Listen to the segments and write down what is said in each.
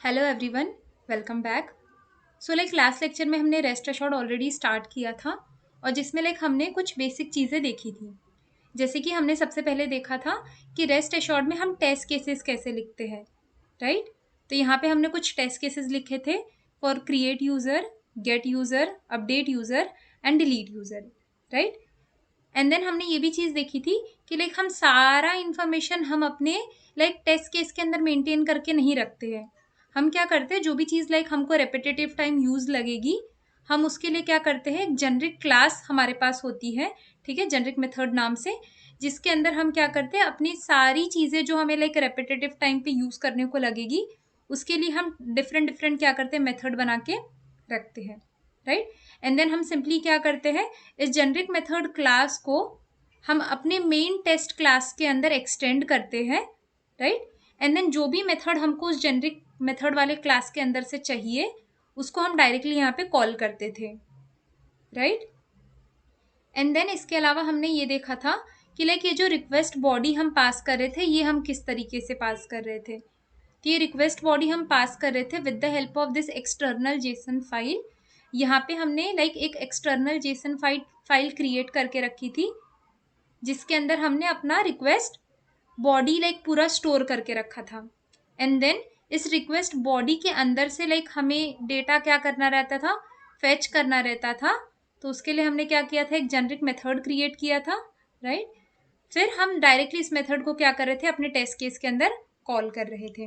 Hello everyone, welcome back. Last lecture में हमने rest assured already start किया था और जिसमें हमने कुछ बेसिक चीज़ें देखी थी। जैसे कि हमने सबसे पहले देखा था कि रेस्ट एश्योर्ड में हम टेस्ट केसेस कैसे लिखते हैं, राइट। तो यहाँ पे हमने कुछ टेस्ट केसेस लिखे थे for create user, get user, update user and delete user, right. And then हमने ये भी चीज़ देखी थी कि हम सारा इंफॉर्मेशन हम अपने टेस्ट केस के अंदर मेंटेन करके नहीं रखते हैं। हम क्या करते हैं, जो भी चीज़ हमको रेपिटेटिव टाइम यूज लगेगी, हम उसके लिए क्या करते हैं, एक जेनरिक क्लास हमारे पास होती है, ठीक है, जेनरिक मेथड नाम से, जिसके अंदर हम क्या करते हैं, अपनी सारी चीज़ें जो हमें रेपिटेटिव टाइम पे यूज़ करने को लगेगी, उसके लिए हम डिफरेंट डिफरेंट क्या करते हैं, मेथड बना के रखते हैं, राइट। एंड देन हम सिंपली क्या करते हैं, इस जेनरिक मेथड क्लास को हम अपने मेन टेस्ट क्लास के अंदर एक्सटेंड करते हैं, राइट। एंड देन जो भी मेथड हमको उस जेनरिक मेथड वाले क्लास के अंदर से चाहिए, उसको हम डायरेक्टली यहाँ पे कॉल करते थे, राइट। एंड देन इसके अलावा हमने ये देखा था कि ये जो रिक्वेस्ट बॉडी हम पास कर रहे थे, ये हम किस तरीके से पास कर रहे थे। तो ये रिक्वेस्ट बॉडी हम पास कर रहे थे with the help of this external JSON file. यहाँ पे हमने एक एक्सटर्नल जेसन फाइल क्रिएट करके रखी थी, जिसके अंदर हमने अपना रिक्वेस्ट बॉडी पूरा स्टोर करके रखा था। एंड देन इस रिक्वेस्ट बॉडी के अंदर से हमें डेटा क्या करना रहता था, फेच करना रहता था। तो उसके लिए हमने क्या किया था, एक जेनरिक मेथड क्रिएट किया था, राइट। फिर हम डायरेक्टली इस मेथड को क्या कर रहे थे, अपने टेस्ट केस के अंदर कॉल कर रहे थे,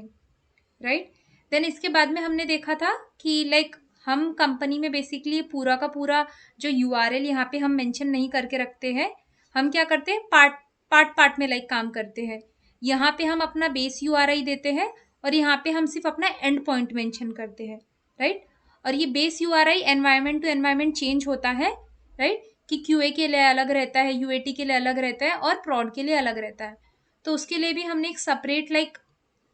राइट। देन इसके बाद में हमने देखा था कि हम कंपनी में बेसिकली पूरा का पूरा जो यूआरएल यहाँ पे हम मेंशन नहीं करके रखते हैं। हम क्या करते हैं, पार्ट में काम करते हैं। यहाँ पे हम अपना बेस यूआरआई देते हैं और यहाँ पे हम सिर्फ अपना एंड पॉइंट मेंशन करते हैं, राइट। और ये base URI environment to environment change होता है, राइट, कि क्यूए के लिए अलग रहता है, यूएटी के लिए अलग रहता है और प्रॉड के लिए अलग रहता है। तो उसके लिए भी हमने एक सेपरेट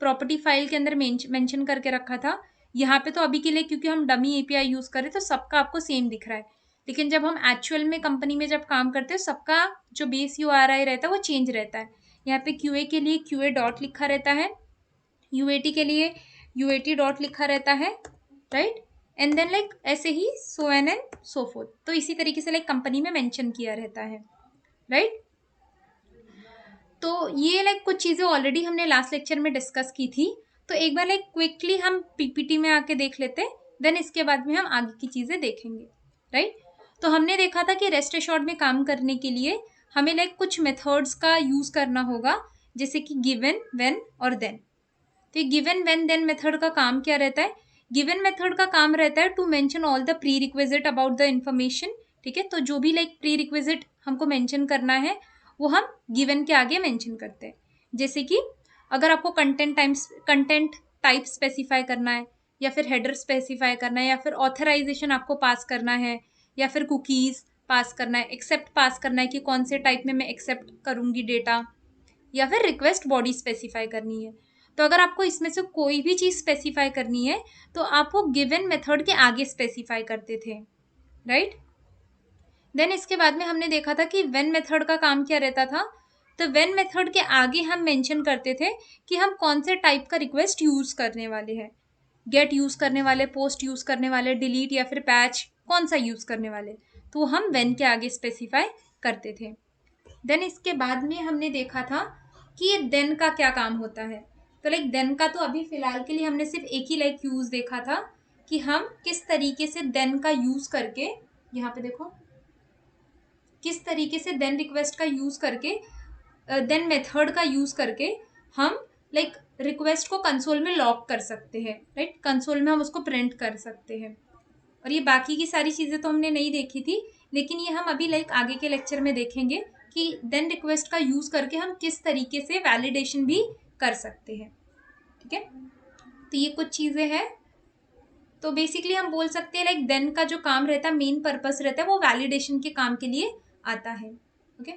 प्रॉपर्टी फाइल के अंदर मेंशन करके रखा था। यहाँ पे तो अभी के लिए क्योंकि हम डमी एपीआई यूज करें तो सबका आपको सेम दिख रहा है, लेकिन जब हम एक्चुअल में कंपनी में जब काम करते हैं, सबका जो बेस यूआरआई रहता है वो चेंज रहता है। यहाँ पे क्यूए के लिए क्यूए डॉट लिखा रहता है, यूएटी के लिए यूएटी डॉट लिखा रहता है, राइट। एंड देन ऐसे ही सो एन एंड सो फोर्थ। तो इसी तरीके से कंपनी में मेंशन किया रहता है, राइट। तो ये कुछ चीज़ें ऑलरेडी हमने लास्ट लेक्चर में डिस्कस की थी। तो एक बार क्विकली हम पीपीटी में आके देख लेते हैं, देन इसके बाद में हम आगे की चीज़ें देखेंगे, राइट। तो हमने देखा था कि रेस्ट एश्योर्ड में काम करने के लिए हमें कुछ मेथड्स का यूज़ करना होगा, जैसे कि गिवन, व्हेन और देन। तो ये गिवन, व्हेन, देन मेथड का काम क्या रहता है, गिवन मेथड का काम रहता है to mention all the prerequisite about the information, ठीक है। तो जो भी प्री रिक्विजिट हमको मेंशन करना है वो हम गिवन के आगे मेंशन करते हैं। जैसे कि अगर आपको कंटेंट टाइप स्पेसिफाई करना है, या फिर हेडर स्पेसिफाई करना है, या फिर ऑथराइजेशन आपको पास करना है, या फिर कुकीज़ पास करना है, एक्सेप्ट पास करना है कि कौन से टाइप में मैं एक्सेप्ट करूँगी डेटा, या फिर रिक्वेस्ट बॉडी स्पेसिफाई करनी है। तो अगर आपको इसमें से कोई भी चीज़ स्पेसिफाई करनी है तो आप वो गिवन मेथड के आगे स्पेसिफाई करते थे, राइट। देन इसके बाद में हमने देखा था कि व्हेन मेथड का काम क्या रहता था। तो व्हेन मेथड के आगे हम मेंशन करते थे कि हम कौन से टाइप का रिक्वेस्ट यूज़ करने वाले हैं, गेट यूज़ करने वाले, पोस्ट यूज़ करने वाले, डिलीट या फिर पैच, कौन सा यूज़ करने वाले, तो हम व्हेन के आगे स्पेसिफाई करते थे। देन इसके बाद में हमने देखा था कि ये देन का क्या काम होता है। तो देन का तो अभी फिलहाल के लिए हमने सिर्फ एक ही यूज़ देखा था कि हम किस तरीके से देन का यूज़ करके, यहाँ पे देखो, किस तरीके से देन रिक्वेस्ट का यूज़ करके, देन मेथड का यूज़ करके हम रिक्वेस्ट को कंसोल में लॉक कर सकते हैं, राइट। कंसोल में हम उसको प्रिंट कर सकते हैं। और ये बाकी की सारी चीज़ें तो हमने नहीं देखी थी, लेकिन ये हम अभी आगे के लेक्चर में देखेंगे कि देन रिक्वेस्ट का यूज़ करके हम किस तरीके से वैलिडेशन भी कर सकते हैं, ठीक है। तो ये कुछ चीज़ें हैं। तो बेसिकली हम बोल सकते हैं देन का जो काम रहता है, मेन पर्पस रहता है, वो वैलिडेशन के काम के लिए आता है, ओके।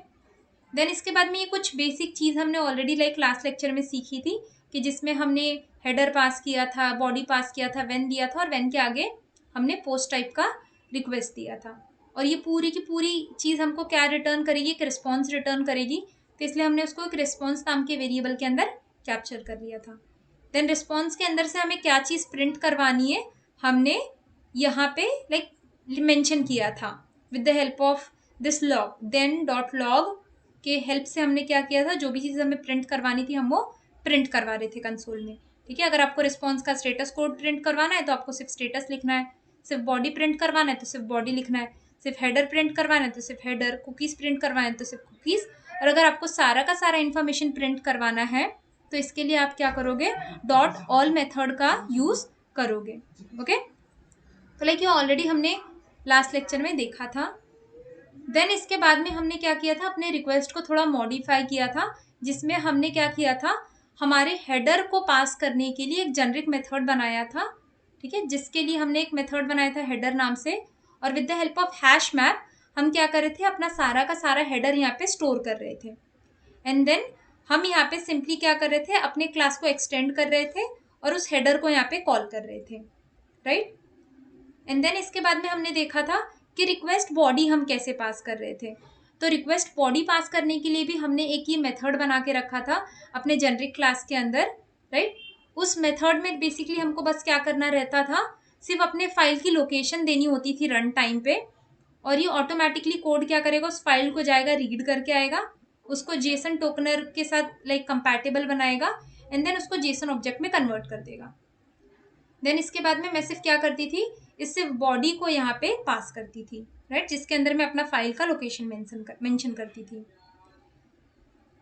देन इसके बाद में ये कुछ बेसिक चीज़ हमने ऑलरेडी लास्ट लेक्चर में सीखी थी, कि जिसमें हमने हेडर पास किया था, बॉडी पास किया था, व्हेन दिया था, और व्हेन के आगे हमने पोस्ट टाइप का रिक्वेस्ट दिया था। और ये पूरी की पूरी चीज़ हमको क्या रिटर्न करेगी, एक रिस्पॉन्स रिटर्न करेगी। तो इसलिए हमने उसको एक रिस्पॉन्स नाम के वेरिएबल के अंदर कैप्चर कर लिया था। देन रिस्पॉन्स के अंदर से हमें क्या चीज़ प्रिंट करवानी है हमने यहाँ पे लाइक मेंशन किया था with the help of this log. Then dot log के हेल्प से हमने क्या किया था, जो भी चीज़ हमें प्रिंट करवानी थी हम वो प्रिंट करवा रहे थे कंसोल में। ठीक है, अगर आपको रिस्पॉन्स का स्टेटस कोड प्रिंट करवाना है तो आपको सिर्फ स्टेटस लिखना है, सिर्फ बॉडी प्रिंट करवाना है तो सिर्फ बॉडी लिखना है, सिर्फ हेडर प्रिंट करवाना है तो सिर्फ हेडर, कुकीज़ प्रिंट करवाना है तो सिर्फ कुकीज़। और अगर आपको सारा का सारा इन्फॉर्मेशन प्रिंट करवाना है तो इसके लिए आप क्या करोगे, डॉट ऑल मेथड का यूज़ करोगे। ओके, तो लाइक ये ऑलरेडी हमने लास्ट लेक्चर में देखा था। देन इसके बाद में हमने क्या किया था, अपने रिक्वेस्ट को थोड़ा मॉडिफाई किया था, जिसमें हमने क्या किया था, हमारे हेडर को पास करने के लिए एक जेनरिक मेथड बनाया था। ठीक है, जिसके लिए हमने एक मेथड बनाया था हेडर नाम से, और with the help of hash map हम क्या कर रहे थे, अपना सारा का सारा हेडर यहाँ पे स्टोर कर रहे थे। एंड देन हम यहाँ पे सिंपली क्या कर रहे थे, अपने क्लास को एक्सटेंड कर रहे थे और उस हेडर को यहाँ पे कॉल कर रहे थे, राइट। एंड देन इसके बाद में हमने देखा था कि रिक्वेस्ट बॉडी हम कैसे पास कर रहे थे। तो रिक्वेस्ट बॉडी पास करने के लिए भी हमने एक ये मेथड बना के रखा था अपने जेनरिक क्लास के अंदर, राइट। उस मेथड में बेसिकली हमको बस क्या करना रहता था, सिर्फ अपने फाइल की लोकेशन देनी होती थी रन टाइम पे, और ये ऑटोमेटिकली कोड क्या करेगा, उस फाइल को जाएगा, रीड करके आएगा, उसको जेसन टोकनर के साथ लाइक कंपैटिबल बनाएगा, एंड देन उसको जेसन ऑब्जेक्ट में कन्वर्ट कर देगा। देन इसके बाद में मैं सिर्फ क्या करती थी, इस सिर्फ बॉडी को यहाँ पे पास करती थी, राइट, जिसके अंदर मैं अपना फाइल का लोकेशन मेंशन करती थी।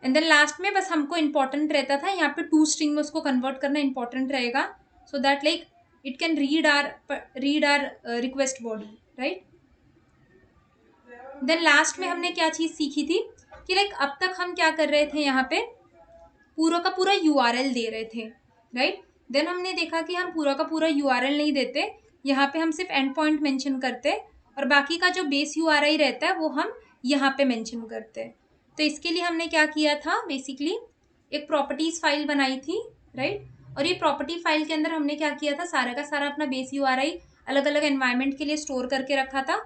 एंड देन लास्ट में बस हमको इंपॉर्टेंट रहता था यहाँ पे टू स्ट्रिंग में उसको कन्वर्ट करना इंपॉर्टेंट रहेगा, so that like it can read our request body, right. Then last में हमने क्या चीज़ सीखी थी कि लाइक अब तक हम क्या कर रहे थे, यहाँ पे पूरा का पूरा URL दे रहे थे, राइट। देन हमने देखा कि हम पूरा का पूरा URL नहीं देते, यहाँ पे हम सिर्फ एंड पॉइंट मेंशन करते और बाकी का जो बेस URI रहता है वो हम यहाँ पे मेंशन करते हैं। तो इसके लिए हमने क्या किया था, बेसिकली एक प्रॉपर्टीज़ फाइल बनाई थी, राइट। और ये प्रॉपर्टी फाइल के अंदर हमने क्या किया था, सारा का सारा अपना बेस URI अलग अलग एनवायरनमेंट के लिए स्टोर करके रखा था।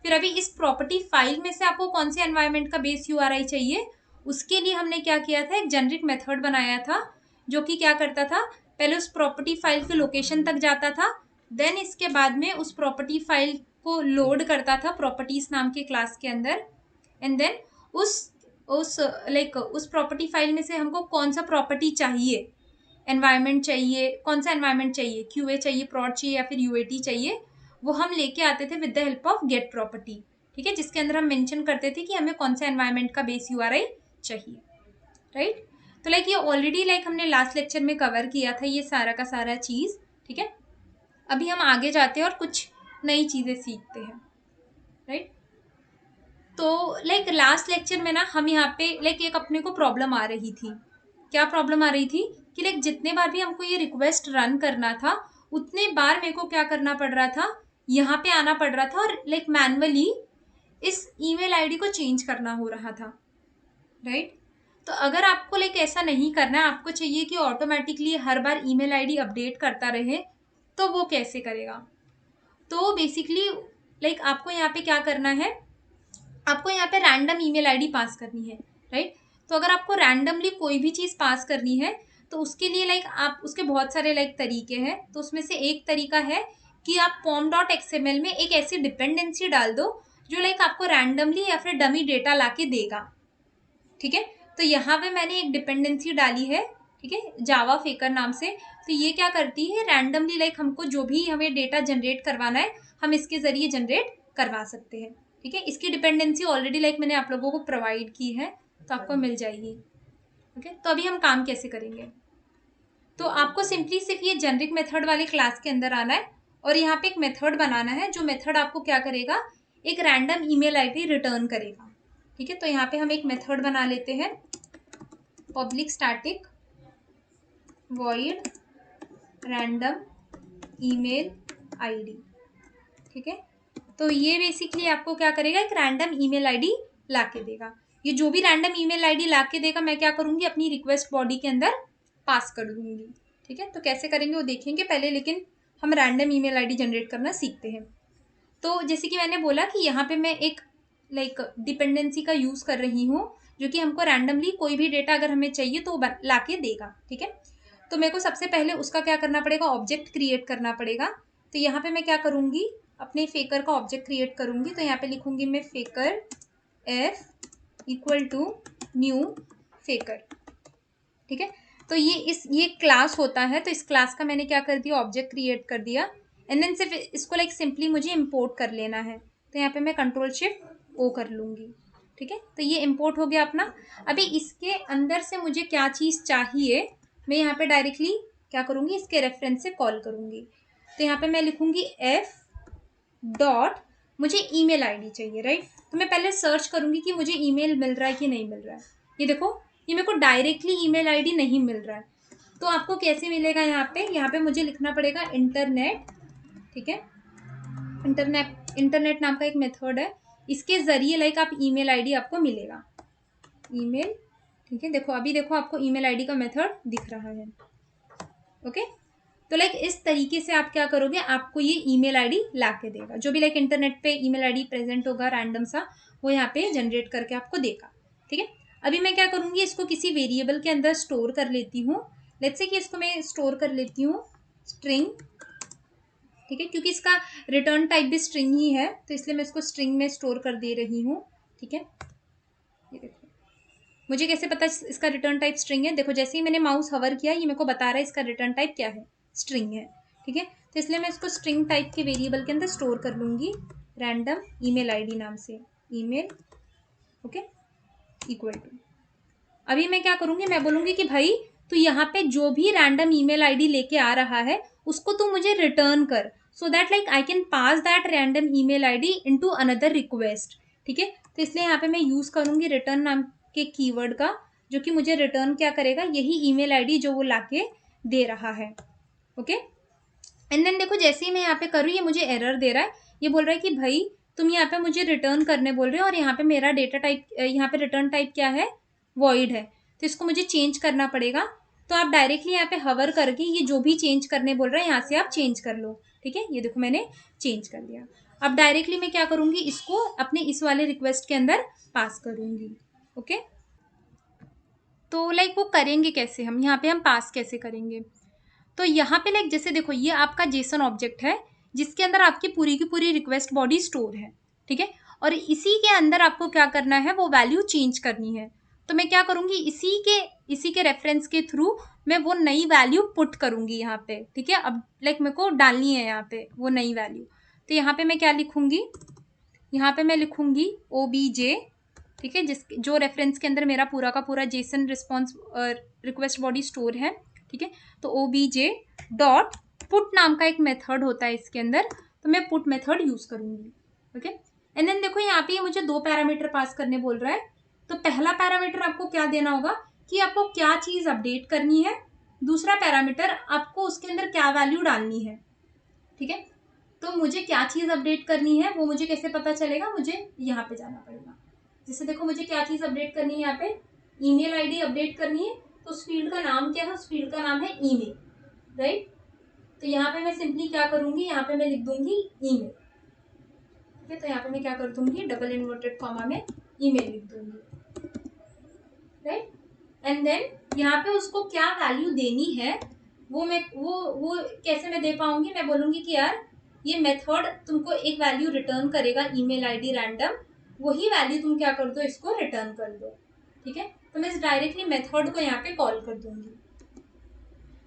फिर अभी इस प्रॉपर्टी फाइल में से आपको कौन से एनवायरनमेंट का बेस URI चाहिए, उसके लिए हमने क्या किया था, एक जेनरिक मेथड बनाया था, जो कि क्या करता था, पहले उस प्रॉपर्टी फाइल के लोकेशन तक जाता था, देन इसके बाद में उस प्रॉपर्टी फाइल को लोड करता था प्रॉपर्टीज नाम के क्लास के अंदर, एंड देन उस प्रॉपर्टी फाइल में से हमको कौन सा प्रॉपर्टी चाहिए, एनवायरनमेंट चाहिए, कौन सा एनवायरनमेंट चाहिए, QA चाहिए, prod चाहिए या फिर UAT चाहिए, वो हम लेके आते थे with the help of get property. ठीक है, जिसके अंदर हम मेंशन करते थे कि हमें कौन सा एनवायरनमेंट का बेस URI चाहिए, राइट। तो लाइक ये ऑलरेडी लाइक हमने लास्ट लेक्चर में कवर किया था ये सारा का सारा चीज़। ठीक है, अभी हम आगे जाते हैं और कुछ नई चीज़ें सीखते हैं, राइट। तो लाइक लास्ट लेक्चर में ना हम यहाँ पे लाइक एक अपने को प्रॉब्लम आ रही थी। क्या प्रॉब्लम आ रही थी कि लाइक जितने बार भी हमको ये रिक्वेस्ट रन करना था उतने बार मेरे को क्या करना पड़ रहा था, यहाँ पे आना पड़ रहा था और लाइक मैनुअली इस ईमेल आईडी को चेंज करना हो रहा था, राइट। तो अगर आपको लाइक ऐसा नहीं करना है, आपको चाहिए कि ऑटोमेटिकली हर बार ईमेल आईडी अपडेट करता रहे, तो वो कैसे करेगा। तो बेसिकली लाइक आपको यहाँ पे क्या करना है, आपको यहाँ पे रैंडम ईमेल आईडी पास करनी है, राइट। तो अगर आपको रैंडमली कोई भी चीज़ पास करनी है तो उसके लिए लाइक आप उसके बहुत सारे लाइक तरीके हैं। तो उसमें से एक तरीका है कि आप pom.xml में एक ऐसी डिपेंडेंसी डाल दो जो लाइक आपको रैंडमली या फिर डमी डेटा ला के देगा। ठीक है, तो यहाँ पे मैंने एक डिपेंडेंसी डाली है, ठीक है, जावा फेकर नाम से। तो ये क्या करती है, रैंडमली लाइक हमको जो भी हमें डेटा जनरेट करवाना है हम इसके ज़रिए जनरेट करवा सकते हैं। ठीक है, इसकी डिपेंडेंसी ऑलरेडी लाइक मैंने आप लोगों को प्रोवाइड की है, तो आपको मिल जाएगी। ओके, तो अभी हम काम कैसे करेंगे, तो आपको सिंपली सिर्फ ये जेनरिक मेथड वाले क्लास के अंदर आना है और यहाँ पे एक मेथड बनाना है, जो मेथड आपको क्या करेगा, एक रैंडम ईमेल आईडी रिटर्न करेगा। ठीक है, तो यहाँ पे हम एक मेथड बना लेते हैं, public static void random email ID. ठीक है, तो ये बेसिकली आपको क्या करेगा, एक रैंडम ईमेल आईडी ला के देगा। ये जो भी रैंडम ईमेल आईडी ला के देगा मैं क्या करूँगी, अपनी रिक्वेस्ट बॉडी के अंदर पास कर दूँगी। ठीक है, तो कैसे करेंगे वो देखेंगे पहले, लेकिन हम रैंडम ईमेल आईडी जनरेट करना सीखते हैं। तो जैसे कि मैंने बोला कि यहाँ पे मैं एक लाइक डिपेंडेंसी का यूज़ कर रही हूँ, जो कि हमको रैंडमली कोई भी डेटा अगर हमें चाहिए तो ला के देगा। ठीक है, तो मेरे को सबसे पहले उसका क्या करना पड़ेगा, ऑब्जेक्ट क्रिएट करना पड़ेगा। तो यहाँ पे मैं क्या करूँगी, अपने फेकर का ऑब्जेक्ट क्रिएट करूँगी। तो यहाँ पे लिखूँगी मैं faker F equal to new faker, ठीक है। तो ये क्लास होता है, तो इस क्लास का मैंने क्या कर दिया, ऑब्जेक्ट क्रिएट कर दिया। एंड देन सिर्फ इसको लाइक सिंपली मुझे इंपोर्ट कर लेना है। तो यहाँ पे मैं कंट्रोल शिफ्ट ओ कर लूँगी, ठीक है। तो ये इंपोर्ट हो गया अपना। अभी इसके अंदर से मुझे क्या चीज़ चाहिए, मैं यहाँ पे डायरेक्टली क्या करूँगी, इसके रेफरेंस से कॉल करूँगी। तो यहाँ पे मैं लिखूँगी एफ डॉट, मुझे ईमेल आईडी चाहिए, राइट। तो मैं पहले सर्च करूँगी कि मुझे ईमेल मिल रहा है कि नहीं मिल रहा है। ये देखो, ये मेरे को डायरेक्टली ईमेल आईडी नहीं मिल रहा है। तो आपको कैसे मिलेगा, यहाँ पे मुझे लिखना पड़ेगा इंटरनेट, ठीक है। इंटरनेट नाम का एक मेथड है, इसके जरिए लाइक आप ईमेल आईडी आपको मिलेगा, ईमेल, ठीक है। देखो अभी देखो आपको ईमेल आईडी का मेथड दिख रहा है, ओके। तो लाइक इस तरीके से आप क्या करोगे, आपको ये ईमेल आईडी ला के देगा। जो भी लाइक इंटरनेट पे ईमेल आईडी प्रेजेंट होगा रैंडम सा, वो यहाँ पे जनरेट करके आपको देगा, ठीक है। अभी मैं क्या करूँगी, इसको किसी वेरिएबल के अंदर स्टोर कर लेती हूँ। लेट्स से कि इसको मैं स्टोर कर लेती हूँ स्ट्रिंग, ठीक है, क्योंकि इसका रिटर्न टाइप भी स्ट्रिंग ही है, तो इसलिए मैं इसको स्ट्रिंग में स्टोर कर दे रही हूँ, ठीक है। ये देखो, मुझे कैसे पता इसका रिटर्न टाइप स्ट्रिंग है, देखो जैसे ही मैंने माउस हवर किया ये मेरे को बता रहा है इसका रिटर्न टाइप क्या है, स्ट्रिंग है, ठीक है। तो इसलिए मैं इसको स्ट्रिंग टाइप के वेरिएबल के अंदर स्टोर कर लूँगी रैंडम ईमेल आईडी नाम से, ईमेल, ओके, इक्वल टू। अभी मैं क्या करूँगी, मैं बोलूँगी कि भाई तू यहाँ पे जो भी रैंडम ईमेल आईडी लेके आ रहा है उसको तू मुझे रिटर्न कर, सो that like I can pass that random email ID into another request, ठीक है। तो इसलिए यहाँ पे मैं यूज़ करूँगी रिटर्न नाम के कीवर्ड का, जो कि मुझे रिटर्न क्या करेगा, यही ईमेल आईडी जो वो लाके दे रहा है, ओके। एंड देन देखो जैसे ही मैं यहाँ पे करूँ ये मुझे एरर दे रहा है, ये बोल रहा है कि भाई तुम यहाँ पे मुझे रिटर्न करने बोल रहे हो और यहाँ पे मेरा डेटा टाइप, यहाँ पे रिटर्न टाइप क्या है, वॉइड है, तो इसको मुझे चेंज करना पड़ेगा। तो आप डायरेक्टली यहाँ पे हवर करके ये जो भी चेंज करने बोल रहा है यहाँ से आप चेंज कर लो, ठीक है। ये देखो मैंने चेंज कर दिया। अब डायरेक्टली मैं क्या करूँगी, इसको अपने इस वाले रिक्वेस्ट के अंदर पास करूँगी, ओके। तो लाइक वो करेंगे कैसे, हम यहाँ पे हम पास कैसे करेंगे। तो यहाँ पे लाइक जैसे देखो ये आपका जेसन ऑब्जेक्ट है जिसके अंदर आपकी पूरी की पूरी रिक्वेस्ट बॉडी स्टोर है, ठीक है। और इसी के अंदर आपको क्या करना है, वो वैल्यू चेंज करनी है। तो मैं क्या करूँगी, इसी के रेफरेंस के थ्रू मैं वो नई वैल्यू पुट करूँगी यहाँ पे, ठीक है। अब लाइक मेरे को डालनी है यहाँ पे वो नई वैल्यू। तो यहाँ पे मैं क्या लिखूँगी, यहाँ पे मैं लिखूँगी OBJ, ठीक है, जो रेफरेंस के अंदर मेरा पूरा का पूरा Jason response request body store है, ठीक है। तो OBJ डॉट पुट नाम का एक मेथड होता है इसके अंदर, तो मैं पुट मेथड यूज करूंगी, ओके। एंड देन देखो यहाँ पे मुझे 2 पैरामीटर पास करने बोल रहा है। तो पहला पैरामीटर आपको क्या देना होगा कि आपको क्या चीज अपडेट करनी है, दूसरा पैरामीटर आपको उसके अंदर क्या वैल्यू डालनी है, ठीक है। तो मुझे क्या चीज अपडेट करनी है वो मुझे कैसे पता चलेगा, मुझे यहाँ पे जाना पड़ेगा। जैसे देखो मुझे क्या चीज अपडेट करनी है, यहाँ पे ईमेल आईडी अपडेट करनी है। तो उस फील्ड का नाम क्या है, उस फील्ड का नाम है ईमेल, राइट। तो यहाँ पे मैं सिंपली क्या करूंगी, यहाँ पे मैं लिख दूंगी ईमेल, ठीक है। तो यहाँ पे मैं क्या कर दूंगी, डबल इन्वर्टेड कॉमा में ईमेल लिख दूंगी, राइट। एंड देन यहाँ पे उसको क्या वैल्यू देनी है वो कैसे मैं दे पाऊंगी, मैं बोलूंगी कि यार ये मेथड तुमको एक वैल्यू रिटर्न करेगा ईमेल आईडी रैंडम, वही वैल्यू तुम क्या कर दो, इसको रिटर्न कर दो, ठीक है। तो मैं डायरेक्टली मेथड को यहाँ पे कॉल कर दूंगी।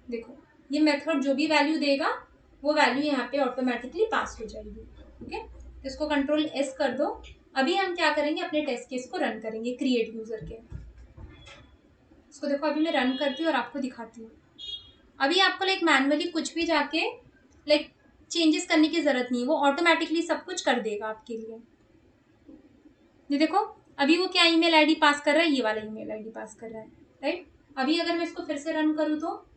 देखो ये मेथड जो भी वैल्यू देगा वो वैल्यू यहाँ पे ऑटोमेटिकली पास हो जाएगी, ठीक है। तो इसको कंट्रोल S कर दो। अभी हम क्या करेंगे, अपने टेस्ट केस को रन करेंगे क्रिएट यूजर के। इसको देखो अभी मैं रन करती हूँ और आपको दिखाती हूँ। अभी आपको लाइक मैनुअली कुछ भी जाके लाइक चेंजेस करने की जरूरत नहीं है, वो ऑटोमेटिकली सब कुछ कर देगा आपके लिए। ये देखो अभी वो क्या ईमेल आईडी पास कर रहा है, ये वाला ईमेल आईडी पास कर रहा है, राइट। अभी अगर मैं इसको फिर से रन करूँ तो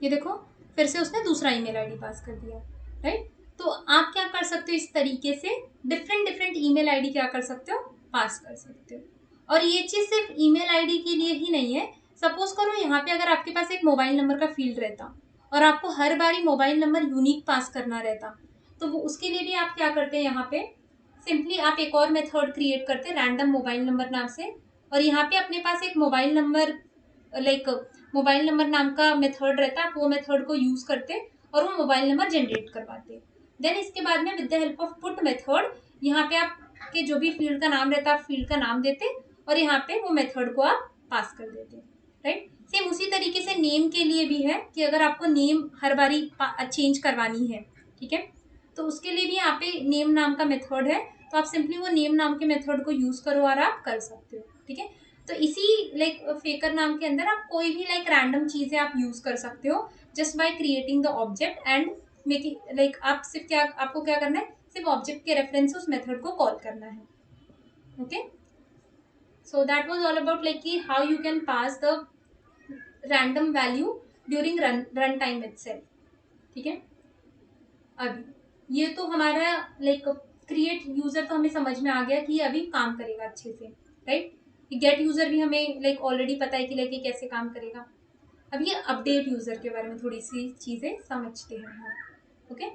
ये देखो फिर से उसने दूसरा ईमेल आईडी पास कर दिया, राइट। तो आप क्या कर सकते हो, इस तरीके से डिफरेंट ईमेल आईडी क्या कर सकते हो, पास कर सकते हो। और ये चीज सिर्फ ईमेल आईडी के लिए ही नहीं है। सपोज करो यहाँ पे अगर आपके पास एक मोबाइल नंबर का फील्ड रहता और आपको हर बारी मोबाइल नंबर यूनिक पास करना रहता, तो वो उसके लिए भी आप क्या करते हैं, यहाँ पे सिंपली आप एक और मेथड क्रिएट करते हैं रैंडम मोबाइल नंबर नाम से। और यहाँ पे अपने पास एक मोबाइल नंबर मोबाइल नंबर नाम का मेथड रहता है, आप वो मेथड को यूज करते और वो मोबाइल नंबर जनरेट करवाते। देन इसके बाद में with the help of put method यहाँ पे आपके जो भी फील्ड का नाम रहता है आप फील्ड का नाम देते और यहाँ पे वो मेथड को आप पास कर देते, राइट। सेम उसी तरीके से नेम के लिए भी है कि अगर आपको नेम हर बारी चेंज करवानी है, ठीक है, तो उसके लिए भी यहाँ पे नेम नाम का मेथड है, तो आप सिंपली वो नेम नाम के मेथड को यूज करो और आप कर सकते हो, ठीक है। तो इसी फेकर नाम के अंदर आप कोई भी रैंडम चीजें आप यूज कर सकते हो just by creating the object and making आप सिर्फ क्या आपको क्या करना है, सिर्फ ऑब्जेक्ट के रेफरेंस उस मेथड को कॉल करना है, okay. So that was all about कि how you can pass the random value during run time itself, ठीक है। अभी ये तो हमारा क्रिएट यूजर तो हमें समझ में आ गया कि ये अभी काम करेगा अच्छे से, राइट। गेट यूजर भी हमें ऑलरेडी पता है कि ये कैसे काम करेगा। अब ये अपडेट यूजर के बारे में थोड़ी सी चीजें समझते हैं हम, ओके।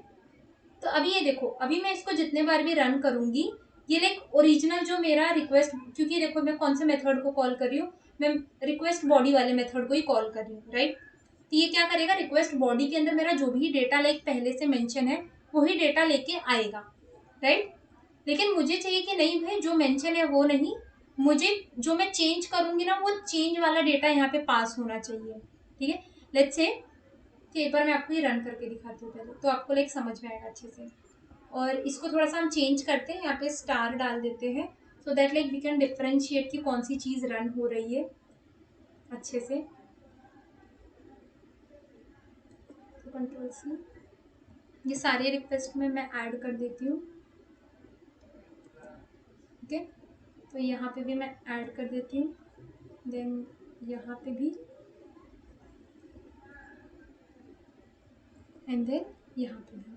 तो अभी ये देखो, अभी मैं इसको जितने बार भी रन करूंगी ये ओरिजिनल जो मेरा रिक्वेस्ट, क्योंकि देखो मैं कौन से मेथड को कॉल कर रही हूँ, मैं रिक्वेस्ट बॉडी वाले मेथड को ही कॉल कर रही हूँ, राइट। तो ये क्या करेगा, रिक्वेस्ट बॉडी के अंदर मेरा जो भी डेटा पहले से मेंशन है वही डेटा लेके आएगा, राइट। लेकिन मुझे चाहिए कि नहीं भाई जो मेंशन है वो नहीं, मुझे जो मैं चेंज करूंगी ना वो चेंज वाला डेटा यहाँ पे पास होना चाहिए, ठीक है। लेट्स से कि एक बार मैं आपको ये रन करके दिखाती हूँ पहले, तो आपको समझ में आएगा अच्छे से। और इसको थोड़ा सा हम चेंज करते हैं, यहाँ पे स्टार डाल देते हैं so that we can differentiate कि कौन सी चीज़ रन हो रही है अच्छे से। तो कंट्रोल सी, ये सारे रिक्वेस्ट में मैं ऐड कर देती हूँ, ओके। तो यहाँ पे भी मैं ऐड कर देती हूँ, देन यहाँ पे भी, एंड देन यहाँ पे भी,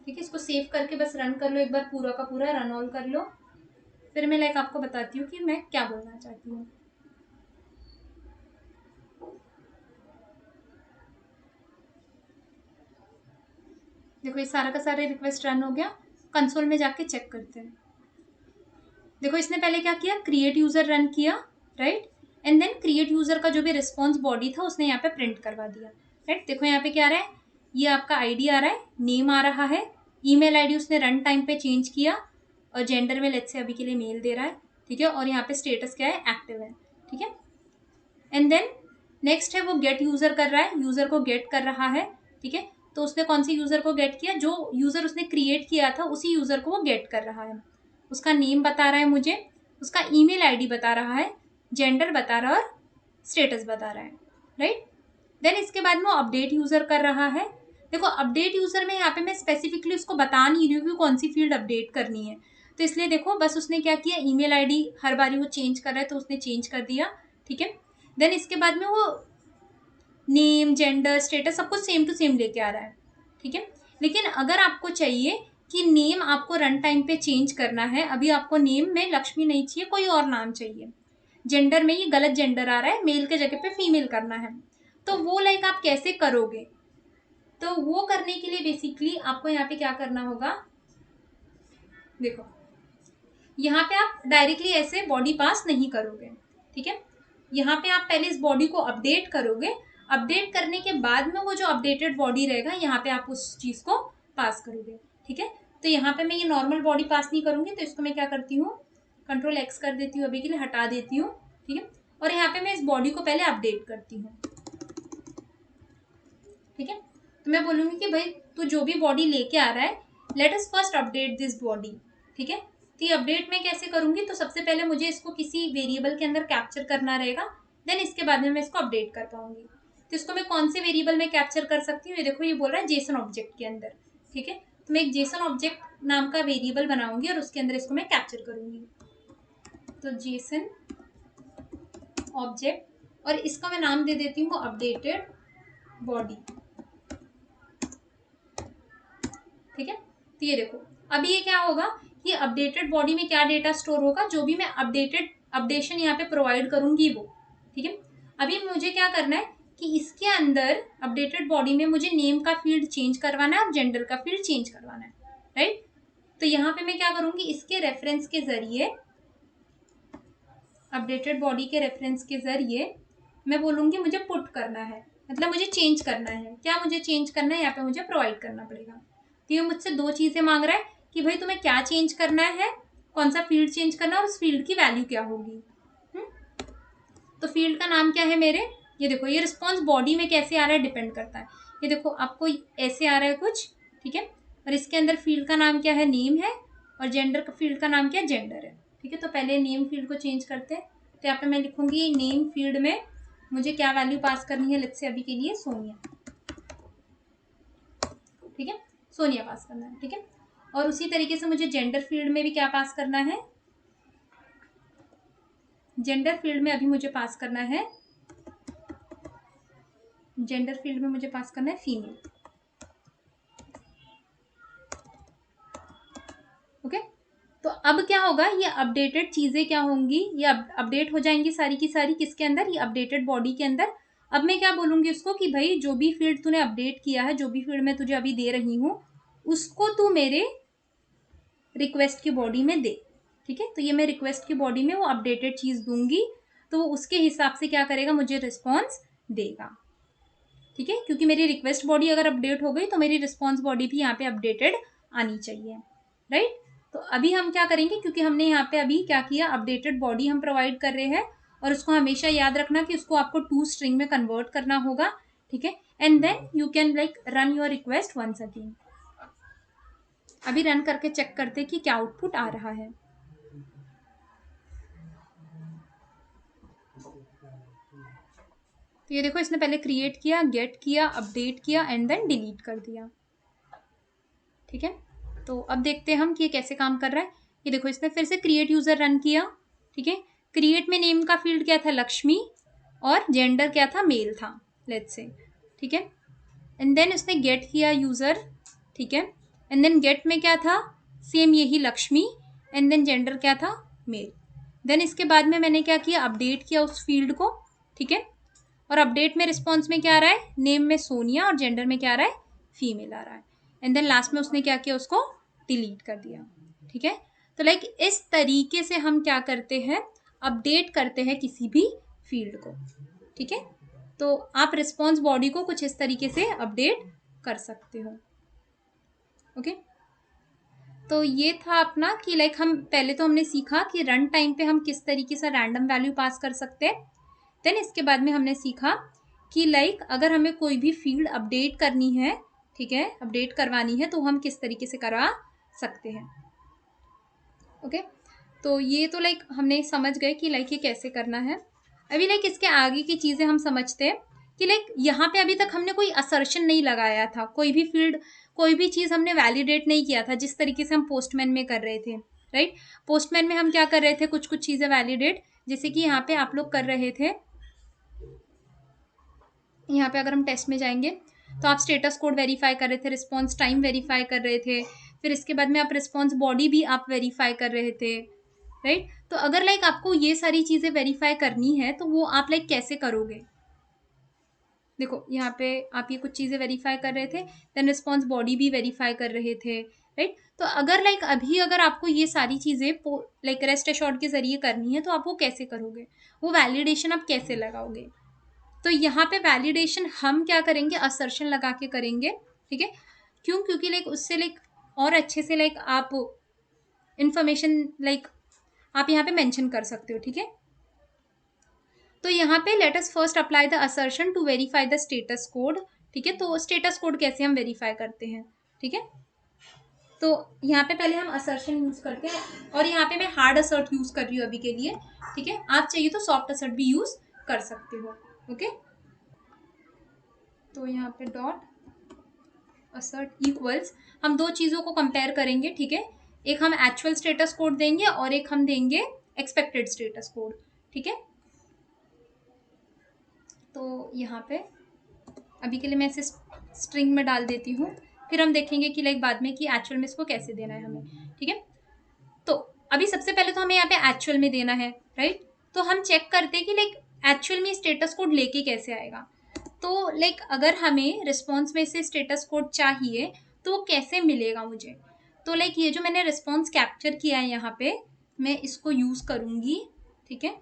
ठीक है। इसको सेव करके बस रन कर लो एक बार, पूरा का पूरा रन ऑल कर लो, फिर मैं आपको बताती हूँ कि मैं क्या बोलना चाहती हूँ। देखो ये सारा का सारा रिक्वेस्ट रन हो गया, कंसोल में जाके चेक करते हैं। देखो इसने पहले क्या किया, क्रिएट यूजर रन किया, right, and then create user का जो भी रिस्पॉन्स बॉडी था उसने यहाँ पे प्रिंट करवा दिया, राइट। देखो यहाँ पे क्या आ रहा है, ये आपका आईडी आ रहा है, नेम आ रहा है, ईमेल आईडी उसने रन टाइम पे चेंज किया और जेंडर में लेट्स से अभी के लिए मेल दे रहा है, ठीक है। और यहाँ पे स्टेटस क्या है, एक्टिव है, ठीक है। एंड देन नेक्स्ट है वो गेट यूजर कर रहा है, यूजर को गेट कर रहा है, ठीक है। तो उसने कौन सी यूजर को गेट किया, जो यूजर उसने क्रिएट किया था उसी यूजर को वो गेट कर रहा है। उसका नेम बता रहा है मुझे, उसका ईमेल आईडी बता रहा है, जेंडर बता रहा है और स्टेटस बता रहा है, राइट। देन इसके बाद में वो अपडेट यूजर कर रहा है। देखो अपडेट यूजर में यहाँ पे मैं स्पेसिफिकली उसको बता नहीं रही हूँ कि कौन सी फील्ड अपडेट करनी है, तो इसलिए देखो बस उसने क्या किया, ईमेल आईडी हर बारी वो चेंज कर रहा है तो उसने चेंज कर दिया, ठीक है। देन इसके बाद में वो नेम जेंडर स्टेटस सब कुछ सेम टू सेम लेके आ रहा है, ठीक है। लेकिन अगर आपको चाहिए कि नेम आपको रन टाइम पे चेंज करना है, अभी आपको नेम में लक्ष्मी नहीं चाहिए, कोई और नाम चाहिए, जेंडर में ये गलत जेंडर आ रहा है, मेल के जगह पे फीमेल करना है, तो वो आप कैसे करोगे। तो वो करने के लिए बेसिकली आपको यहाँ पे क्या करना होगा, देखो यहाँ पे आप डायरेक्टली ऐसे बॉडी पास नहीं करोगे, ठीक है। यहाँ पे आप पहले इस बॉडी को अपडेट करोगे, अपडेट करने के बाद में वो जो अपडेटेड बॉडी रहेगा यहाँ पे आप उस चीज को पास करोगे, ठीक है। तो यहाँ पे मैं ये नॉर्मल बॉडी पास नहीं करूंगी, तो इसको मैं क्या करती हूँ, कंट्रोल एक्स कर देती हूँ, अभी के लिए हटा देती हूँ, ठीक है। और यहाँ पे मैं इस बॉडी को पहले अपडेट करती हूँ, ठीक है। तो मैं बोलूंगी कि भाई तू जो भी बॉडी लेके आ रहा है, late us first update this body, ठीक है। तो ये अपडेट मैं कैसे करूंगी, तो सबसे पहले मुझे इसको किसी वेरिएबल के अंदर कैप्चर करना रहेगा, देन इसके बाद में मैं इसको अपडेट कर पाऊंगी। तो इसको मैं कौन से वेरिएबल में कैप्चर कर सकती हूँ, ये देखो ये बोल रहा है जेसन ऑब्जेक्ट के अंदर, ठीक है। तो मैं एक जेसन ऑब्जेक्ट नाम का वेरिएबल बनाऊंगी और उसके अंदर इसको मैं कैप्चर करूंगी, तो जेसन ऑब्जेक्ट, और इसका मैं नाम दे देती हूँ अपडेटेड बॉडी, ठीक है। तो ये देखो अभी ये क्या होगा, कि अपडेटेड बॉडी में क्या डेटा स्टोर होगा, जो भी मैं अपडेशन यहाँ पे प्रोवाइड करूंगी वो, ठीक है। अभी मुझे क्या करना है कि इसके अंदर अपडेटेड बॉडी में मुझे नेम का फील्ड चेंज करवाना है और जेंडर का फील्ड चेंज करवाना है, राइट। तो यहाँ पे मैं क्या करूंगी, इसके रेफरेंस के जरिए अपडेटेड बॉडी के रेफरेंस के जरिए मैं बोलूँगी मुझे पुट करना है, मतलब मुझे चेंज करना है। क्या मुझे चेंज करना है, यहाँ पे मुझे प्रोवाइड करना पड़ेगा। तो ये मुझसे दो चीज़ें मांग रहा है कि भाई तुम्हें क्या चेंज करना है, कौन सा फील्ड चेंज करना है और उस फील्ड की वैल्यू क्या होगी। तो फील्ड का नाम क्या है मेरे, ये देखो, ये रिस्पॉन्स बॉडी में कैसे आ रहा है डिपेंड करता है। ये देखो आपको ऐसे आ रहा है कुछ, ठीक है, और इसके अंदर फील्ड का नाम क्या है, नेम है, और जेंडर का फील्ड का नाम क्या है, जेंडर है। ठीक है, तो पहले नेम फील्ड को चेंज करते हैं। तो यहाँ पे मैं लिखूंगी नेम फील्ड में मुझे क्या वैल्यू पास करनी है, लेट्स से अभी के लिए सोनिया। ठीक है, सोनिया पास करना है। ठीक है, और उसी तरीके से मुझे जेंडर फील्ड में भी क्या पास करना है, जेंडर फील्ड में अभी मुझे पास करना है, जेंडर फील्ड में मुझे पास करना है फीमेल। ओके, तो अब क्या होगा, ये अपडेटेड चीजें क्या होंगी, ये अपडेट हो जाएंगी सारी की सारी किसके अंदर, ये अपडेटेड बॉडी के अंदर। अब मैं क्या बोलूंगी उसको कि भाई जो भी फील्ड तूने अपडेट किया है, जो भी फील्ड मैं तुझे अभी दे रही हूँ, उसको तू मेरे रिक्वेस्ट की बॉडी में दे। ठीक है, तो ये मैं रिक्वेस्ट की बॉडी में वो अपडेटेड चीज दूंगी, तो वो उसके हिसाब से क्या करेगा, मुझे रिस्पॉन्स देगा। ठीक है, क्योंकि मेरी रिक्वेस्ट बॉडी अगर अपडेट हो गई तो मेरी रिस्पॉन्स बॉडी भी यहाँ पे अपडेटेड आनी चाहिए, राइट। तो अभी हम क्या करेंगे, क्योंकि हमने यहाँ पे अभी क्या किया, अपडेटेड बॉडी हम प्रोवाइड कर रहे हैं, और उसको हमेशा याद रखना कि उसको आपको टू स्ट्रिंग में कन्वर्ट करना होगा। ठीक है, and then you can like run your request once again. अभी रन करके चेक करते कि क्या आउटपुट आ रहा है। तो ये देखो, इसने पहले क्रिएट किया, गेट किया, अपडेट किया एंड देन डिलीट कर दिया। ठीक है, तो अब देखते हैं हम कि ये कैसे काम कर रहा है। ये देखो, इसने फिर से क्रिएट यूजर रन किया। ठीक है, क्रिएट में नेम का फील्ड क्या था, लक्ष्मी, और जेंडर क्या था, मेल था, लेट्स से। ठीक है, एंड देन उसने गेट किया यूजर। ठीक है, एंड देन गेट में क्या था, सेम यही लक्ष्मी, एंड देन जेंडर क्या था, मेल। देन इसके बाद में मैंने क्या किया, अपडेट किया उस फील्ड को। ठीक है, और अपडेट में रिस्पॉन्स में क्या आ रहा है, नेम में सोनिया और जेंडर में क्या आ रहा है, फीमेल आ रहा है। एंड देन लास्ट में उसने क्या किया, उसको डिलीट कर दिया। ठीक है, तो लाइक इस तरीके से हम क्या करते हैं, अपडेट करते हैं किसी भी फील्ड को। ठीक है, तो आप रिस्पॉन्स बॉडी को कुछ इस तरीके से अपडेट कर सकते हो। ओके, तो ये था अपना कि लाइक हम पहले तो हमने सीखा कि रन टाइम पे हम किस तरीके से रैंडम वैल्यू पास कर सकते हैं। देन इसके बाद में हमने सीखा कि लाइक अगर हमें कोई भी फील्ड अपडेट करनी है, ठीक है, अपडेट करवानी है, तो हम किस तरीके से करवा सकते हैं। ओके, तो ये तो लाइक हमने समझ गए कि लाइक ये कैसे करना है। अभी लाइक इसके आगे की चीज़ें हम समझते हैं कि लाइक यहाँ पे अभी तक हमने कोई असर्शन नहीं लगाया था, कोई भी फील्ड, कोई भी चीज़ हमने वैलिडेट नहीं किया था जिस तरीके से हम पोस्टमैन में कर रहे थे, राइट। पोस्टमैन में हम क्या कर रहे थे, कुछ कुछ चीज़ें वैलिडेट, जैसे कि यहाँ पे आप लोग कर रहे थे, यहाँ पे अगर हम टेस्ट में जाएंगे तो आप स्टेटस कोड वेरीफाई कर रहे थे, रिस्पॉन्स टाइम वेरीफाई कर रहे थे, फिर इसके बाद में आप रिस्पॉन्स बॉडी भी आप वेरीफाई कर रहे थे, राइट। तो अगर लाइक आपको ये सारी चीज़ें वेरीफाई करनी है तो वो आप लाइक कैसे करोगे। देखो यहाँ पे आप ये कुछ चीज़ें वेरीफाई कर रहे थे, देन रिस्पॉन्स बॉडी भी वेरीफाई कर रहे थे, राइट। तो अगर लाइक अभी अगर आपको ये सारी चीज़ें लाइक रेस्ट एश्योर्ड के जरिए करनी है तो आप वो कैसे करोगे, वो वैलिडेशन आप कैसे लगाओगे। तो यहाँ पे वैलिडेशन हम क्या करेंगे, असर्शन लगा के करेंगे। ठीक है, क्यों, क्योंकि लाइक उससे लाइक और अच्छे से लाइक आप इंफॉर्मेशन लाइक आप यहाँ पे मेंशन कर सकते हो। ठीक है, तो यहाँ पे let us first apply the assertion to verify the status code. ठीक है, तो स्टेटस कोड कैसे हम वेरीफाई करते हैं। ठीक है, तो यहाँ पे पहले हम असर्शन यूज करते हैं, और यहाँ पे मैं हार्ड असर्ट यूज कर रही हूँ अभी के लिए। ठीक है, आप चाहिए तो सॉफ्ट असर्ट भी यूज कर सकते हो। ओके, तो यहाँ पे डॉट असर्ट इक्वल्स, हम दो चीज़ों को कंपेयर करेंगे। ठीक है, एक हम एक्चुअल स्टेटस कोड देंगे और एक हम देंगे एक्सपेक्टेड स्टेटस कोड। ठीक है, तो यहाँ पे अभी के लिए मैं इसे स्ट्रिंग में डाल देती हूँ, फिर हम देखेंगे कि लाइक बाद में कि एक्चुअल में इसको कैसे देना है हमें। ठीक है, तो अभी सबसे पहले तो हमें यहाँ पे एक्चुअल में देना है, राइट। तो हम चेक करते हैं कि लाइक एक्चुअल में स्टेटस कोड लेके कैसे आएगा। तो लाइक अगर हमें रिस्पॉन्स में से स्टेटस कोड चाहिए तो वो कैसे मिलेगा मुझे। तो लाइक ये जो मैंने रिस्पॉन्स कैप्चर किया है यहाँ पे, मैं इसको यूज़ करूँगी। ठीक है,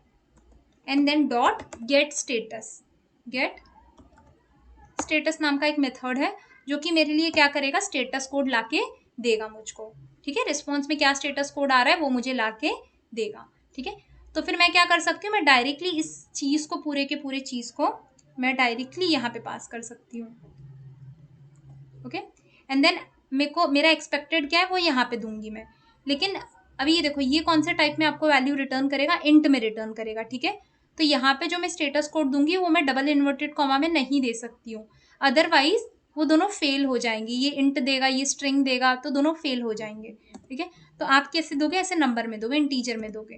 and then dot get status. Get status नाम का एक मेथड है जो कि मेरे लिए क्या करेगा, स्टेटस कोड लाके देगा मुझको। ठीक है, रिस्पॉन्स में क्या स्टेटस कोड आ रहा है वो मुझे लाके देगा। ठीक है, तो फिर मैं क्या कर सकती हूँ, मैं डायरेक्टली इस चीज को, पूरे के पूरे चीज को मैं डायरेक्टली यहाँ पे पास कर सकती हूँ। ओके, एंड देन मेरे को मेरा एक्सपेक्टेड क्या है वो यहाँ पे दूंगी मैं। लेकिन अभी ये देखो, ये कौन से टाइप में आपको वैल्यू रिटर्न करेगा, इंट में रिटर्न करेगा। ठीक है, तो यहाँ पे जो मैं स्टेटस कोड दूंगी वो मैं डबल इन्वर्टेड कॉमा में नहीं दे सकती हूँ, अदरवाइज वो दोनों फेल हो जाएंगे। ये इंट देगा, ये स्ट्रिंग देगा, तो दोनों फेल हो जाएंगे। ठीक है, तो आप कैसे दोगे, ऐसे नंबर में दोगे, इंटीजर में दोगे।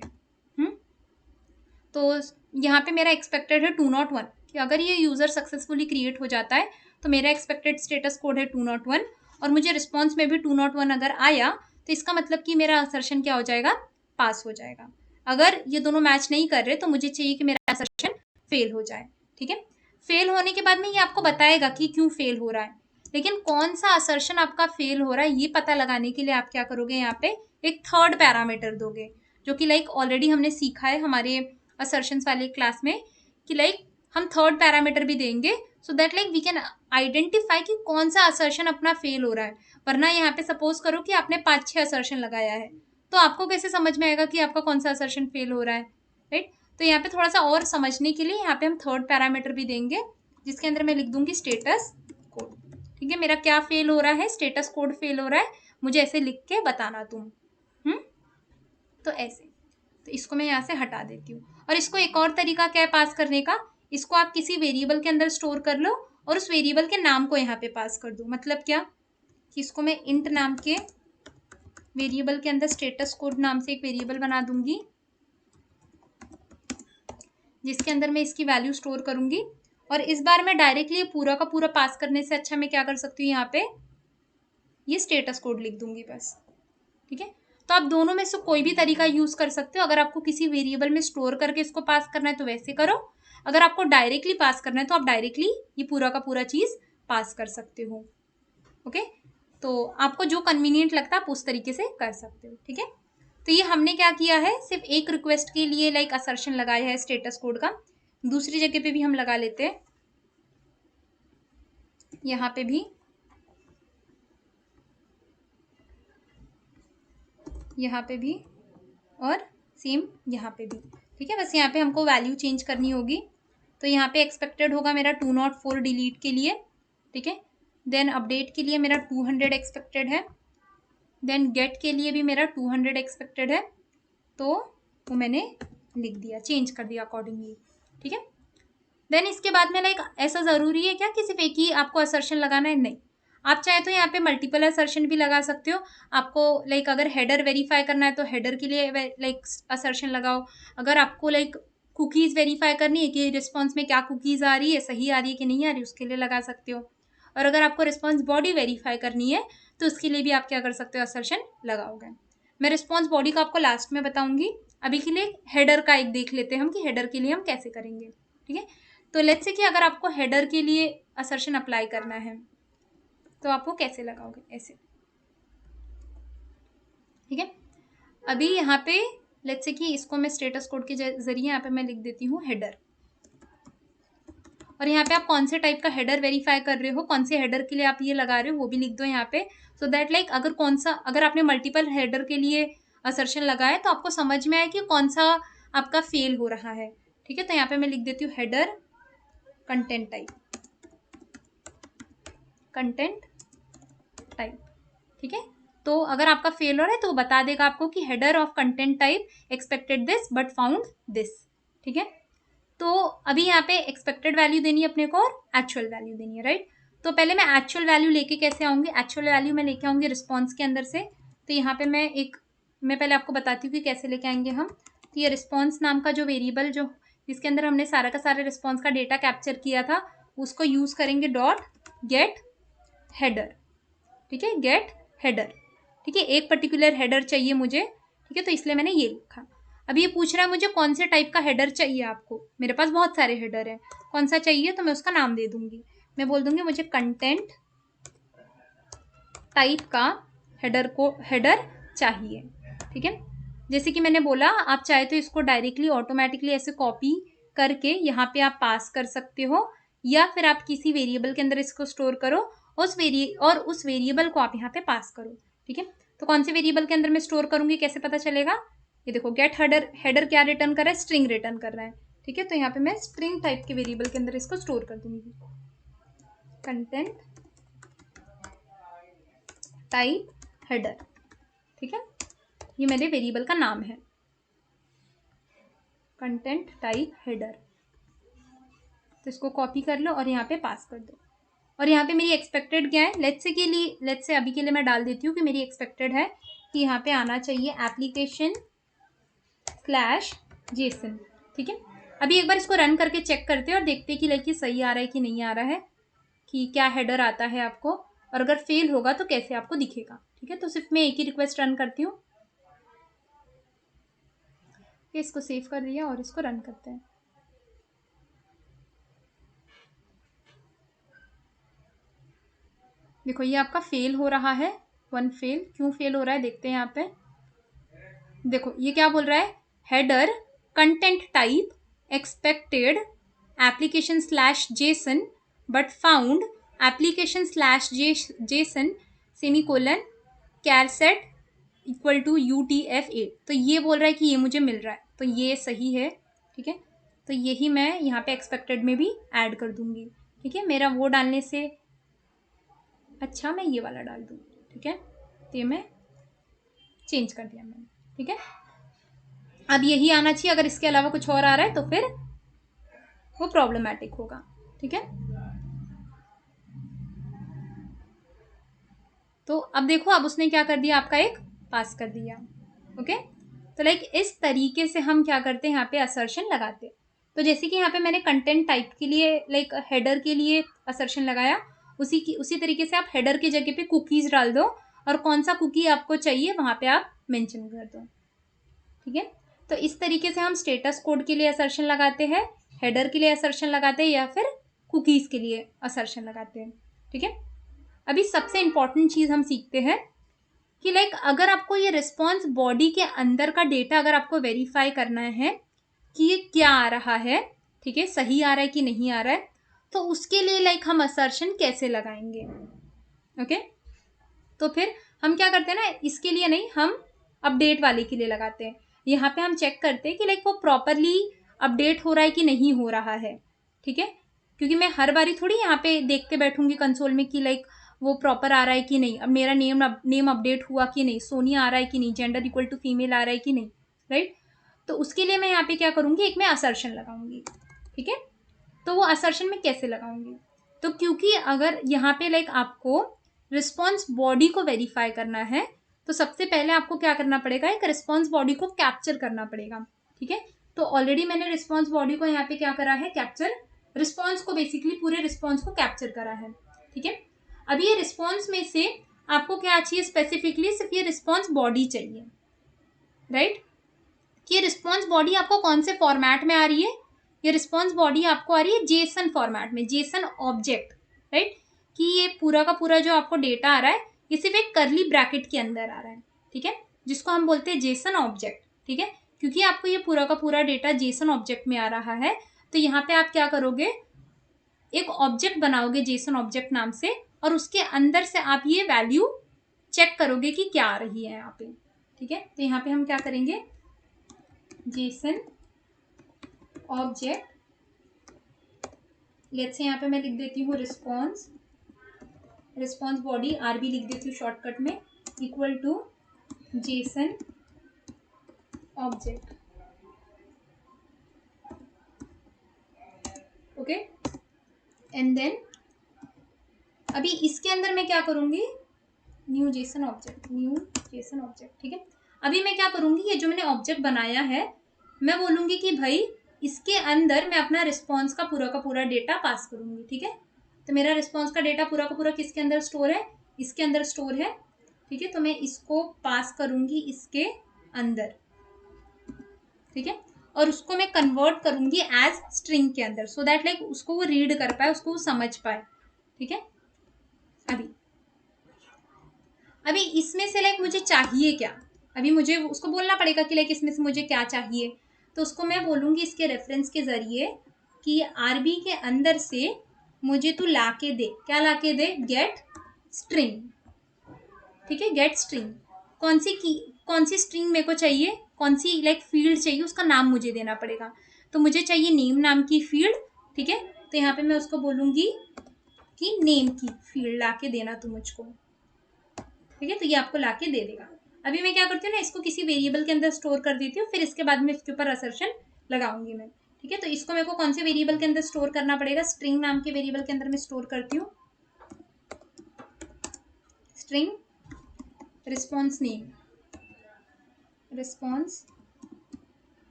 तो यहाँ पे मेरा एक्सपेक्टेड है 201 कि अगर ये यूजर सक्सेसफुली क्रिएट हो जाता है तो मेरा एक्सपेक्टेड स्टेटस कोड है 201, और मुझे रिस्पॉन्स में भी 201 अगर आया तो इसका मतलब कि मेरा असर्शन क्या हो जाएगा, पास हो जाएगा। अगर ये दोनों मैच नहीं कर रहे तो मुझे चाहिए कि मेरा असर्शन फेल हो जाए। ठीक है, फेल होने के बाद में ये आपको बताएगा कि क्यों फेल हो रहा है, लेकिन कौन सा असर्शन आपका फेल हो रहा है ये पता लगाने के लिए आप क्या करोगे, यहाँ पे एक थर्ड पैरामीटर दोगे, जो कि लाइक ऑलरेडी हमने सीखा है हमारे असर्शंस वाले क्लास में, कि लाइक हम थर्ड पैरामीटर भी देंगे so that like we can identify कि कौन सा असर्शन अपना फेल हो रहा है। वरना यहाँ पे सपोज करो कि आपने 5-6 असर्शन लगाया है, तो आपको कैसे समझ में आएगा कि आपका कौन सा असर्शन फेल हो रहा है, राइट। तो यहाँ पे थोड़ा सा और समझने के लिए यहाँ पे हम थर्ड पैरामीटर भी देंगे, जिसके अंदर मैं लिख दूंगी स्टेटस कोड। ठीक है, मेरा क्या फेल हो रहा है, स्टेटस कोड फेल हो रहा है, मुझे ऐसे लिख के बताना तुम। तो ऐसे, तो इसको मैं यहाँ से हटा देती हूँ। और इसको एक और तरीका क्या है पास करने का, इसको आप किसी वेरिएबल के अंदर स्टोर कर लो और उस वेरिएबल के नाम को यहाँ पे पास कर दो। मतलब क्या कि इसको मैं इंट नाम के वेरिएबल के अंदर स्टेटस कोड नाम से एक वेरिएबल बना दूंगी, जिसके अंदर मैं इसकी वैल्यू स्टोर करूंगी। और इस बार मैं डायरेक्टली पूरा का पूरा पास करने से अच्छा मैं क्या कर सकती हूँ, यहाँ पे ये स्टेटस कोड लिख दूंगी बस। ठीक है, तो आप दोनों में से कोई भी तरीका यूज कर सकते हो। अगर आपको किसी वेरिएबल में स्टोर करके इसको पास करना है तो वैसे करो, अगर आपको डायरेक्टली पास करना है तो आप डायरेक्टली ये पूरा का पूरा चीज पास कर सकते हो। ओके, तो आपको जो कन्वीनियंट लगता है आप उस तरीके से कर सकते हो। ठीक है, तो ये हमने क्या किया है, सिर्फ एक रिक्वेस्ट के लिए लाइक असर्शन लगाया है स्टेटस कोड का। दूसरी जगह पे भी हम लगा लेते हैं, यहाँ पे भी, यहाँ पे भी, और सेम यहाँ पे भी। ठीक है, बस यहाँ पे हमको वैल्यू चेंज करनी होगी। तो यहाँ पे एक्सपेक्टेड होगा मेरा 204 डिलीट के लिए। ठीक है, देन अपडेट के लिए मेरा 200 एक्सपेक्टेड है, देन गेट के लिए भी मेरा 200 एक्सपेक्टेड है। तो वो मैंने लिख दिया, चेंज कर दिया अकॉर्डिंगली। ठीक है, देन इसके बाद में लाइक ऐसा ज़रूरी है क्या कि सिर्फ एक ही आपको असर्शन लगाना है, नहीं, आप चाहे तो यहाँ पे मल्टीपल असर्शन भी लगा सकते हो। आपको लाइक अगर हेडर वेरीफाई करना है तो हेडर के लिए लाइक असर्शन लगाओ। अगर आपको लाइक कुकीज़ वेरीफाई करनी है कि रिस्पॉन्स में क्या कुकीज़ आ रही है, सही आ रही है कि नहीं आ रही, उसके लिए लगा सकते हो। और अगर आपको रिस्पॉन्स बॉडी वेरीफाई करनी है तो उसके लिए भी आप क्या कर सकते हो, असर्शन लगाओगे। मैं रिस्पॉन्स बॉडी का आपको लास्ट में बताऊंगी, अभी के लिए हेडर का एक देख लेते हैं हम कि हेडर के लिए हम कैसे करेंगे। ठीक है, तो लेट्स से कि अगर आपको हेडर के लिए असर्शन अप्लाई करना है तो आप वो कैसे लगाओगे, ऐसे। ठीक है, अभी यहाँ पे लेट्स से कि इसको मैं स्टेटस कोड के जरिए यहाँ पे मैं लिख देती हूँ हेडर, और यहाँ पे आप कौन से टाइप का हेडर वेरीफाई कर रहे हो, कौन से हेडर के लिए आप ये लगा रहे हो वो भी लिख दो यहाँ पे, सो दैट लाइक अगर कौन सा, अगर आपने मल्टीपल हेडर के लिए असर्शन लगाया तो आपको समझ में आए कि कौन सा आपका फेल हो रहा है। ठीक है, तो यहाँ पे मैं लिख देती हूँ header content type, content type. ठीक है, तो अगर आपका फेल हो रहा है तो बता देगा आपको कि header of content type expected this but found this. ठीक है, तो अभी यहाँ पे एक्सपेक्टेड वैल्यू देनी है अपने को और एक्चुअल वैल्यू देनी है, राइट। तो पहले मैं एक्चुअल वैल्यू लेके कैसे आऊँगी, एक्चुअल वैल्यू मैं लेके आऊँगी रिस्पॉन्स के अंदर से। तो यहाँ पे मैं पहले आपको बताती हूँ कि कैसे लेके आएंगे हम। तो ये रिस्पॉन्स नाम का जो वेरिएबल जो जिसके अंदर हमने सारा का सारा रिस्पॉन्स का डेटा कैप्चर किया था, उसको यूज़ करेंगे डॉट गेट हेडर। ठीक है, गेट हेडर। ठीक है, एक पर्टिकुलर हेडर चाहिए मुझे। ठीक है, तो इसलिए मैंने ये लिखा। अभी ये पूछ रहा है मुझे कौन से टाइप का हेडर चाहिए आपको, मेरे पास बहुत सारे हेडर हैं, कौन सा चाहिए, तो मैं उसका नाम दे दूंगी। मैं बोल दूंगी मुझे कंटेंट टाइप का हेडर चाहिए। ठीक है, जैसे कि मैंने बोला आप चाहे तो इसको डायरेक्टली ऑटोमेटिकली ऐसे कॉपी करके यहाँ पे आप पास कर सकते हो, या फिर आप किसी वेरिएबल के अंदर इसको स्टोर करो उस वेरिएबल को आप यहाँ पे पास करो। ठीक है, तो कौन से वेरिएबल के अंदर मैं स्टोर करूंगी, कैसे पता चलेगा? ये देखो, गेट हेडर क्या रिटर्न कर रहा है? स्ट्रिंग रिटर्न कर रहा है। ठीक है, तो यहाँ पे मैं स्ट्रिंग टाइप के वेरिएबल के अंदर इसको स्टोर कर दूंगी। Content type header. ठीक है, ये मेरे वेरिएबल का नाम है, कंटेंट टाइप हेडर। तो इसको कॉपी कर लो और यहाँ पे पास कर दो। और यहाँ पे मेरी एक्सपेक्टेड क्या है? लेट्स से अभी के लिए मैं डाल देती हूँ कि मेरी एक्सपेक्टेड है कि यहाँ पे आना चाहिए application/json। ठीक है, अभी एक बार इसको रन करके चेक करते हैं और देखते हैं कि लाइक ये सही आ रहा है कि नहीं आ रहा है, कि क्या हेडर आता है आपको, और अगर फेल होगा तो कैसे आपको दिखेगा। ठीक है, तो सिर्फ मैं एक ही रिक्वेस्ट रन करती हूँ। इसको सेव कर दिया और इसको रन करते हैं। देखो, ये आपका फेल हो रहा है, 1 फेल। क्यों फेल हो रहा है देखते हैं यहाँ पे। देखो, ये क्या बोल रहा है? Header content type expected application/json but found application/json semicolon charset equal to UTF-8। तो ये बोल रहा है कि ये मुझे मिल रहा है, तो ये सही है। ठीक है, तो यही मैं यहाँ पे एक्सपेक्टेड में भी ऐड कर दूंगी। ठीक है, मेरा वो डालने से अच्छा मैं ये वाला डाल दूँ। ठीक है, तो ये मैं चेंज कर दिया मैंने। ठीक है, अब यही आना चाहिए, अगर इसके अलावा कुछ और आ रहा है तो फिर वो प्रॉब्लमैटिक होगा। ठीक है, तो अब देखो, अब उसने क्या कर दिया, आपका एक पास कर दिया। ओके, तो लाइक इस तरीके से हम क्या करते हैं, यहाँ पे असर्शन लगाते। तो जैसे कि यहाँ पे मैंने कंटेंट टाइप के लिए लाइक हेडर के लिए असर्शन लगाया, उसी तरीके से आप हेडर की जगह पे कुकीज डाल दो, और कौन सा कुकी आपको चाहिए वहां पे आप मेंशन कर दो। ठीक है, तो इस तरीके से हम स्टेटस कोड के लिए असर्शन लगाते हैं, हेडर के लिए असर्शन लगाते हैं, या फिर कुकीज के लिए असर्शन लगाते हैं। ठीक है, अभी सबसे इंपॉर्टेंट चीज हम सीखते हैं कि लाइक अगर आपको ये रिस्पॉन्स बॉडी के अंदर का डेटा अगर आपको वेरीफाई करना है कि ये क्या आ रहा है, ठीक है, सही आ रहा है कि नहीं आ रहा है, तो उसके लिए लाइक हम असर्शन कैसे लगाएंगे। ओके, तो फिर हम क्या करते हैं ना, इसके लिए नहीं, हम अपडेट वाले के लिए लगाते हैं। यहाँ पे हम चेक करते हैं कि लाइक वो प्रॉपरली अपडेट हो रहा है कि नहीं हो रहा है। ठीक है, क्योंकि मैं हर बारी थोड़ी यहाँ पे देखते बैठूंगी कंसोल में कि लाइक वो प्रॉपर आ रहा है कि नहीं, अब मेरा नेम अपडेट हुआ कि नहीं, सोनिया आ रहा है कि नहीं, जेंडर इक्वल टू फीमेल आ रहा है कि नहीं। राइट, तो उसके लिए मैं यहाँ पे क्या करूंगी, एक मैं असर्शन लगाऊंगी। ठीक है, तो वो असर्शन में कैसे लगाऊंगी, तो क्योंकि अगर यहाँ पे लाइक आपको रिस्पॉन्स बॉडी को वेरीफाई करना है, तो सबसे पहले आपको क्या करना पड़ेगा, एक रिस्पॉन्स बॉडी को कैप्चर करना पड़ेगा। ठीक है, तो ऑलरेडी मैंने रिस्पॉन्स बॉडी को यहाँ पे क्या करा है, कैप्चर, रिस्पॉन्स को बेसिकली पूरे रिस्पॉन्स को कैप्चर करा है। ठीक है, अभी ये रिस्पॉन्स में से आपको क्या चाहिए स्पेसिफिकली, सिर्फ ये रिस्पॉन्स बॉडी चाहिए। राइट, कि ये रिस्पॉन्स बॉडी आपको कौन से फॉर्मेट में आ रही है, ये रिस्पॉन्स बॉडी आपको आ रही है जेसन फॉर्मेट में, जेसन ऑब्जेक्ट। राइट, कि ये पूरा का पूरा जो आपको डेटा आ रहा है ये सिर्फ एक करली ब्रैकेट के अंदर आ रहा है। ठीक है, जिसको हम बोलते हैं जेसन ऑब्जेक्ट। ठीक है, क्योंकि आपको ये पूरा का पूरा डेटा जेसन ऑब्जेक्ट में आ रहा है, तो यहाँ पे आप क्या करोगे, एक ऑब्जेक्ट बनाओगे जेसन ऑब्जेक्ट नाम से, और उसके अंदर से आप ये वैल्यू चेक करोगे कि क्या आ रही है यहाँ पे। ठीक है, तो यहाँ पे हम क्या करेंगे, जेसन ऑब्जेक्ट, लेट्स से यहाँ पे मैं लिख देती हूँ रिस्पॉन्स बॉडी आरबी लिख देती हूँ शॉर्टकट में, equal to JSON object. Okay, and then अभी इसके अंदर मैं क्या करूंगी, न्यू जेसन ऑब्जेक्ट। ठीक है, अभी मैं क्या करूंगी, ये जो मैंने ऑब्जेक्ट बनाया है, मैं बोलूंगी कि भाई इसके अंदर मैं अपना रिस्पॉन्स का पूरा डेटा पास करूंगी। ठीक है, तो मेरा रिस्पॉन्स का डेटा पूरा का पूरा किसके अंदर स्टोर है, इसके अंदर स्टोर है। ठीक है, तो मैं इसको पास करूंगी इसके अंदर। ठीक है, और उसको मैं कन्वर्ट करूंगी एज स्ट्रिंग के अंदर, सो दैट लाइक उसको वो रीड कर पाए, उसको वो समझ पाए। ठीक है, अभी इसमें से लाइक मुझे चाहिए क्या, अभी मुझे उसको बोलना पड़ेगा कि लाइक इसमें से मुझे क्या चाहिए। तो उसको मैं बोलूँगी इसके रेफरेंस के ज़रिए कि आरबी के अंदर से मुझे तू ला के दे, क्या ला के दे, गेट स्ट्रिंग। ठीक है, गेट स्ट्रिंग। कौन सी स्ट्रिंग मेरे को चाहिए, कौन सी लाइक फील्ड चाहिए, उसका नाम मुझे देना पड़ेगा। तो मुझे चाहिए नेम नाम की फील्ड। ठीक है, तो यहाँ पे मैं उसको बोलूँगी कि नेम की फील्ड ला के देना तू मुझको। ठीक है, तो ये आपको ला के दे देगा। अभी मैं क्या करती हूँ ना, इसको किसी वेरिएबल के अंदर स्टोर कर देती हूँ, फिर इसके बाद में इसके ऊपर असर्शन लगाऊंगी मैं। ठीक है, तो इसको मेरे को कौन से वेरिएबल के अंदर स्टोर करना पड़ेगा, स्ट्रिंग नाम के वेरिएबल के अंदर मैं स्टोर करती हूँ, string response name, response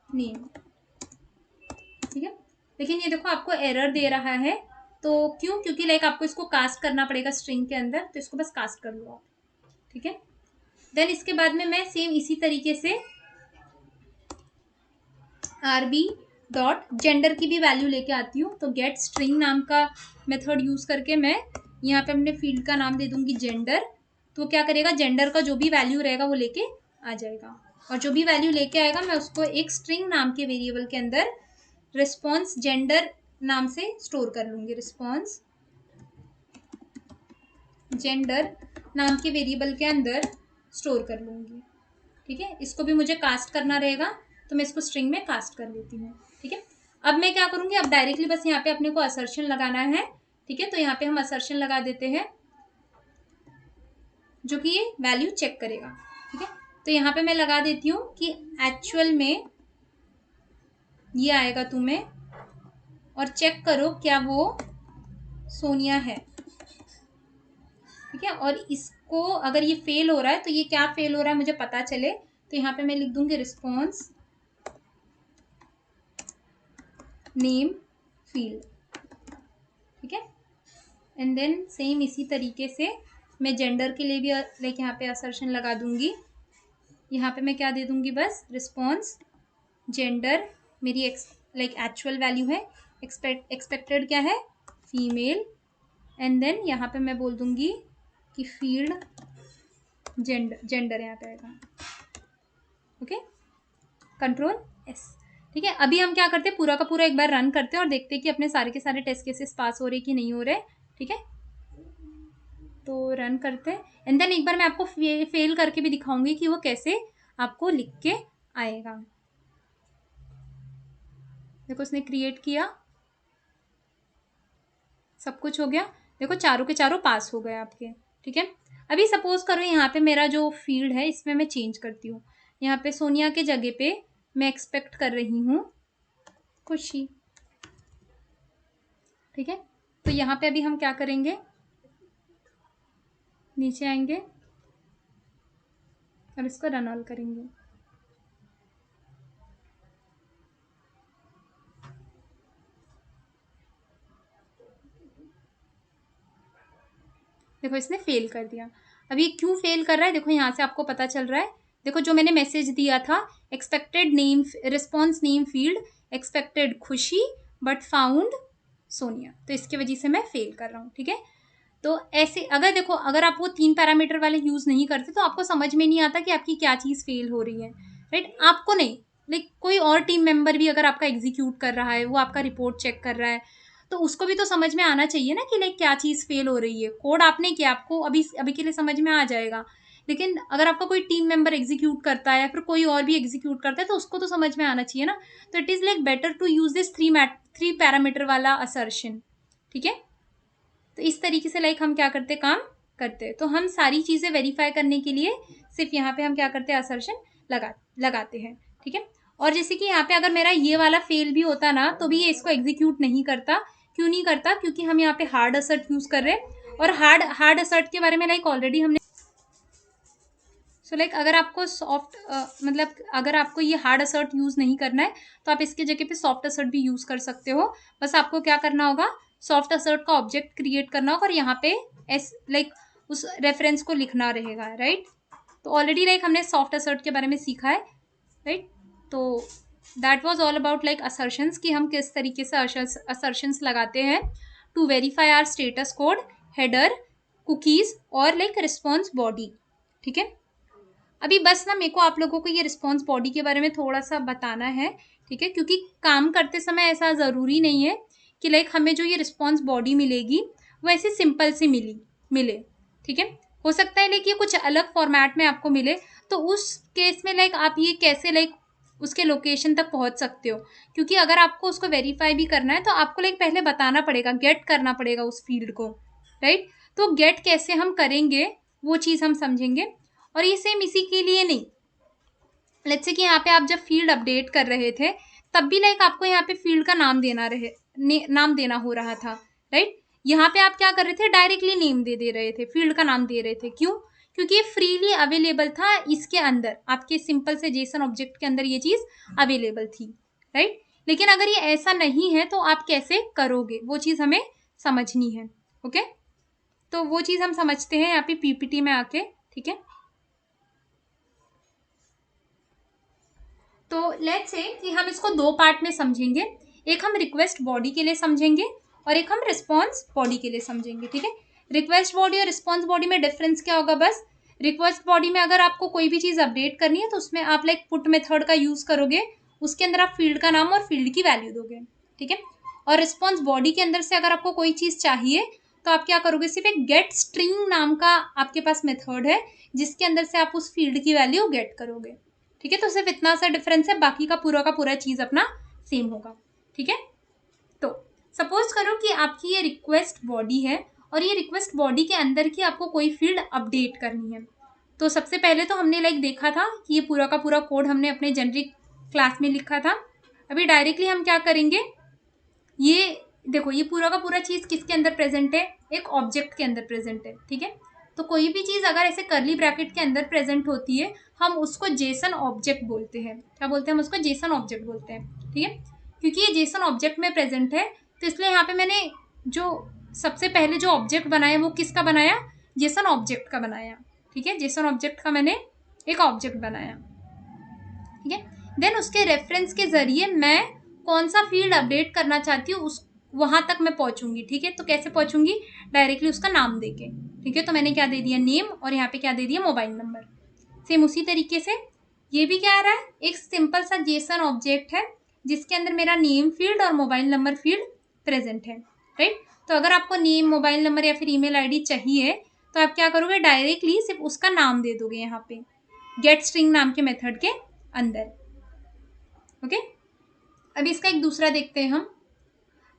name. ठीक है, लेकिन ये देखो आपको एरर दे रहा है, तो क्यों, क्योंकि लाइक आपको इसको कास्ट करना पड़ेगा स्ट्रिंग के अंदर, तो इसको बस कास्ट कर लो आप। ठीक है, देन इसके बाद में मैं सेम इसी तरीके से आरबी डॉट जेंडर की भी वैल्यू लेके आती हूँ। तो गेट स्ट्रिंग नाम का मेथड यूज करके मैं यहाँ पे अपने फील्ड का नाम दे दूंगी जेंडर। तो क्या करेगा, जेंडर का जो भी वैल्यू रहेगा वो लेके आ जाएगा, और जो भी वैल्यू लेके आएगा मैं उसको एक स्ट्रिंग नाम के वेरिएबल के अंदर रिस्पॉन्स जेंडर नाम से स्टोर कर लूंगी, रिस्पॉन्स जेंडर नाम के वेरिएबल के अंदर स्टोर कर लूंगी। ठीक है, इसको भी मुझे कास्ट करना रहेगा, तो मैं इसको स्ट्रिंग में कास्ट कर लेती हूँ। ठीक है, अब मैं क्या करूँगी, अब डायरेक्टली बस यहाँ पे अपने को असर्शन लगाना है। ठीक है, तो यहाँ पे हम असर्शन लगा देते हैं, जो कि ये वैल्यू चेक करेगा। ठीक है, तो यहाँ पे मैं लगा देती हूँ कि एक्चुअल में ये आएगा तुम्हें, और चेक करो क्या वो सोनिया है। ठीक है, और इसको अगर ये फेल हो रहा है, तो ये क्या फेल हो रहा है मुझे पता चले, तो यहाँ पे मैं लिख दूंगी रिस्पॉन्स नेम फील्ड। ठीक है, एंड देन सेम इसी तरीके से मैं जेंडर के लिए भी लाइक यहाँ पे असर्शन लगा दूंगी। यहाँ पे मैं क्या दे दूंगी, बस रिस्पॉन्स जेंडर मेरी लाइक एक्चुअल वैल्यू है, एक्सपेक्टेड क्या है, फीमेल, एंड देन यहाँ पे मैं बोल दूंगी कि फील्ड जेंडर यहाँ पे आएगा। Okay, control S. ठीक है, अभी हम क्या करते हैं, पूरा का पूरा एक बार रन करते हैं और देखते हैं कि अपने सारे के सारे टेस्ट केसेस पास हो रहे कि नहीं हो रहे। ठीक है, तो रन करते हैं, एंड देन एक बार मैं आपको फेल करके भी दिखाऊंगी कि वो कैसे आपको लिख के आएगा। देखो उसने क्रिएट किया, सब कुछ हो गया, देखो चारों के चारों पास हो गए आपके। ठीक है, अभी सपोज करो यहाँ पे मेरा जो फील्ड है इसमें मैं चेंज करती हूँ, यहाँ पे सोनिया के जगह पे मैं एक्सपेक्ट कर रही हूँ खुशी। ठीक है, तो यहाँ पे अभी हम क्या करेंगे, नीचे आएंगे और इसको रन ऑल करेंगे। देखो इसने फेल कर दिया। अब ये क्यों फेल कर रहा है, देखो यहाँ से आपको पता चल रहा है। देखो जो मैंने मैसेज दिया था, expected name response name field expected खुशी बट फाउंड सोनिया, तो इसकी वजह से मैं फेल कर रहा हूँ। ठीक है, तो ऐसे अगर देखो, अगर आप वो 3 पैरामीटर वाले यूज नहीं करते तो आपको समझ में नहीं आता कि आपकी क्या चीज़ फेल हो रही है। राइट, आपको नहीं, लाइक कोई और टीम मेंबर भी अगर आपका एग्जीक्यूट कर रहा है, वो आपका रिपोर्ट चेक कर रहा है, तो उसको भी तो समझ में आना चाहिए ना कि लाइक क्या चीज़ फेल हो रही है। कोड आपने किया, आपको अभी अभी के लिए समझ में आ जाएगा, लेकिन अगर आपका कोई टीम मेंबर एग्जीक्यूट करता है या फिर कोई और भी एग्जीक्यूट करता है तो उसको तो समझ में आना चाहिए ना। तो it is like better to use this 3 parameter वाला असर्शन। ठीक है, तो इस तरीके से लाइक हम क्या करते, काम करते हैं। तो हम सारी चीज़ें वेरीफाई करने के लिए सिर्फ यहाँ पे हम क्या करते हैं, असर्शन लगाते हैं। ठीक है, और जैसे कि यहाँ पे अगर मेरा ये वाला फेल भी होता ना, तो भी ये इसको एग्जीक्यूट नहीं करता। क्यों नहीं करता, क्योंकि हम यहाँ पे हार्ड असर्ट यूज कर रहे हैं, और हार्ड असर्ट के बारे में लाइक ऑलरेडी हमने लाइक अगर आपको सॉफ्ट मतलब अगर आपको ये हार्ड असर्ट यूज नहीं करना है तो आप इसके जगह पे सॉफ्ट असर्ट भी यूज कर सकते हो। बस आपको क्या करना होगा, सॉफ्ट असर्ट का ऑब्जेक्ट क्रिएट करना होगा और यहाँ पे लाइक उस रेफरेंस को लिखना रहेगा। राइट, तो ऑलरेडी लाइक हमने सॉफ्ट असर्ट के बारे में सीखा है। राइट, तो that was all about like assertions, कि हम किस तरीके से असर्शंस लगाते हैं to verify our status code, header, cookies और लाइक रिस्पॉन्स बॉडी। ठीक है, अभी बस ना मेरे को आप लोगों को ये रिस्पॉन्स बॉडी के बारे में थोड़ा सा बताना है, ठीक है, क्योंकि काम करते समय ऐसा ज़रूरी नहीं है कि लाइक हमें जो ये रिस्पॉन्स बॉडी मिलेगी वो ऐसे सिंपल से मिले, ठीक है। हो सकता है लाइक ये कुछ अलग फॉर्मेट में आपको मिले, तो उस केस में लाइक आप ये कैसे लाइक उसके लोकेशन तक पहुंच सकते हो, क्योंकि अगर आपको उसको वेरीफाई भी करना है तो आपको लाइक पहले बताना पड़ेगा, गेट करना पड़ेगा उस फील्ड को, राइट। तो गेट कैसे हम करेंगे वो चीज़ हम समझेंगे। और ये सेम इसी के लिए नहीं, लेट्स से कि यहाँ पे आप जब फील्ड अपडेट कर रहे थे तब भी लाइक आपको यहाँ पे फील्ड का नाम नाम देना हो रहा था, राइट। यहाँ पे आप क्या कर रहे थे, डायरेक्टली नेम दे रहे थे, फील्ड का नाम दे रहे थे। क्यों? क्योंकि ये फ्रीली अवेलेबल था इसके अंदर, आपके सिंपल से जेसन ऑब्जेक्ट के अंदर ये चीज़ अवेलेबल थी, राइट। लेकिन अगर ये ऐसा नहीं है तो आप कैसे करोगे वो चीज़ हमें समझनी है, ओके। तो वो चीज़ हम समझते हैं यहाँ पे पीपीटी में आके, ठीक है। तो लेट्स से कि हम इसको दो पार्ट में समझेंगे, एक हम रिक्वेस्ट बॉडी के लिए समझेंगे और एक हम रिस्पॉन्स बॉडी के लिए समझेंगे, ठीक है। रिक्वेस्ट बॉडी और रिस्पॉन्स बॉडी में डिफरेंस क्या होगा, बस रिक्वेस्ट बॉडी में अगर आपको कोई भी चीज़ अपडेट करनी है तो उसमें आप लाइक पुट मेथड का यूज़ करोगे, उसके अंदर आप फील्ड का नाम और फील्ड की वैल्यू दोगे, ठीक है। और रिस्पॉन्स बॉडी के अंदर से अगर आपको कोई चीज़ चाहिए तो आप क्या करोगे, सिर्फ एक गेट स्ट्रिंग नाम का आपके पास मेथड है जिसके अंदर से आप उस फील्ड की वैल्यू गेट करोगे, ठीक है। तो सिर्फ इतना सा डिफरेंस है, बाकी का पूरा चीज़ अपना सेम होगा, ठीक है। तो सपोज करो कि आपकी ये रिक्वेस्ट बॉडी है और ये रिक्वेस्ट बॉडी के अंदर की आपको कोई फील्ड अपडेट करनी है। तो सबसे पहले तो हमने लाइक देखा था कि ये पूरा का पूरा कोड हमने अपने जेनरिक क्लास में लिखा था। अभी डायरेक्टली हम क्या करेंगे, ये देखो ये पूरा का पूरा चीज़ किसके अंदर प्रेजेंट है, एक ऑब्जेक्ट के अंदर प्रेजेंट है, ठीक है। तो कोई भी चीज़ अगर ऐसे करली ब्रैकेट के अंदर प्रेजेंट होती है हम उसको जेसन ऑब्जेक्ट बोलते हैं। क्या बोलते हैं, हम उसको जेसन ऑब्जेक्ट बोलते हैं, ठीक है। क्योंकि ये जेसन ऑब्जेक्ट में प्रेजेंट है तो इसलिए यहाँ पे मैंने जो सबसे पहले जो ऑब्जेक्ट बनाया वो किसका बनाया, जेसन ऑब्जेक्ट का बनाया, ठीक है। जेसन ऑब्जेक्ट का मैंने एक ऑब्जेक्ट बनाया, ठीक है। देन उसके रेफरेंस के जरिए मैं कौन सा फील्ड अपडेट करना चाहती हूँ उस वहां तक मैं पहुंचूंगी, ठीक है। तो कैसे पहुंचूंगी, डायरेक्टली उसका नाम देके, ठीक है। तो मैंने क्या दे दिया, नेम, और यहाँ पे क्या दे दिया, मोबाइल नंबर। सेम उसी तरीके से ये भी क्या आ रहा है, एक सिंपल सा जेसन ऑब्जेक्ट है जिसके अंदर मेरा नेम फील्ड और मोबाइल नंबर फील्ड प्रेजेंट है, राइट। तो अगर आपको नेम, मोबाइल नंबर या फिर ईमेल आईडी चाहिए तो आप क्या करोगे, डायरेक्टली सिर्फ उसका नाम दे दोगे यहाँ पे गेट स्ट्रिंग नाम के मेथड के अंदर, ओके। अभी इसका एक दूसरा देखते हैं हम।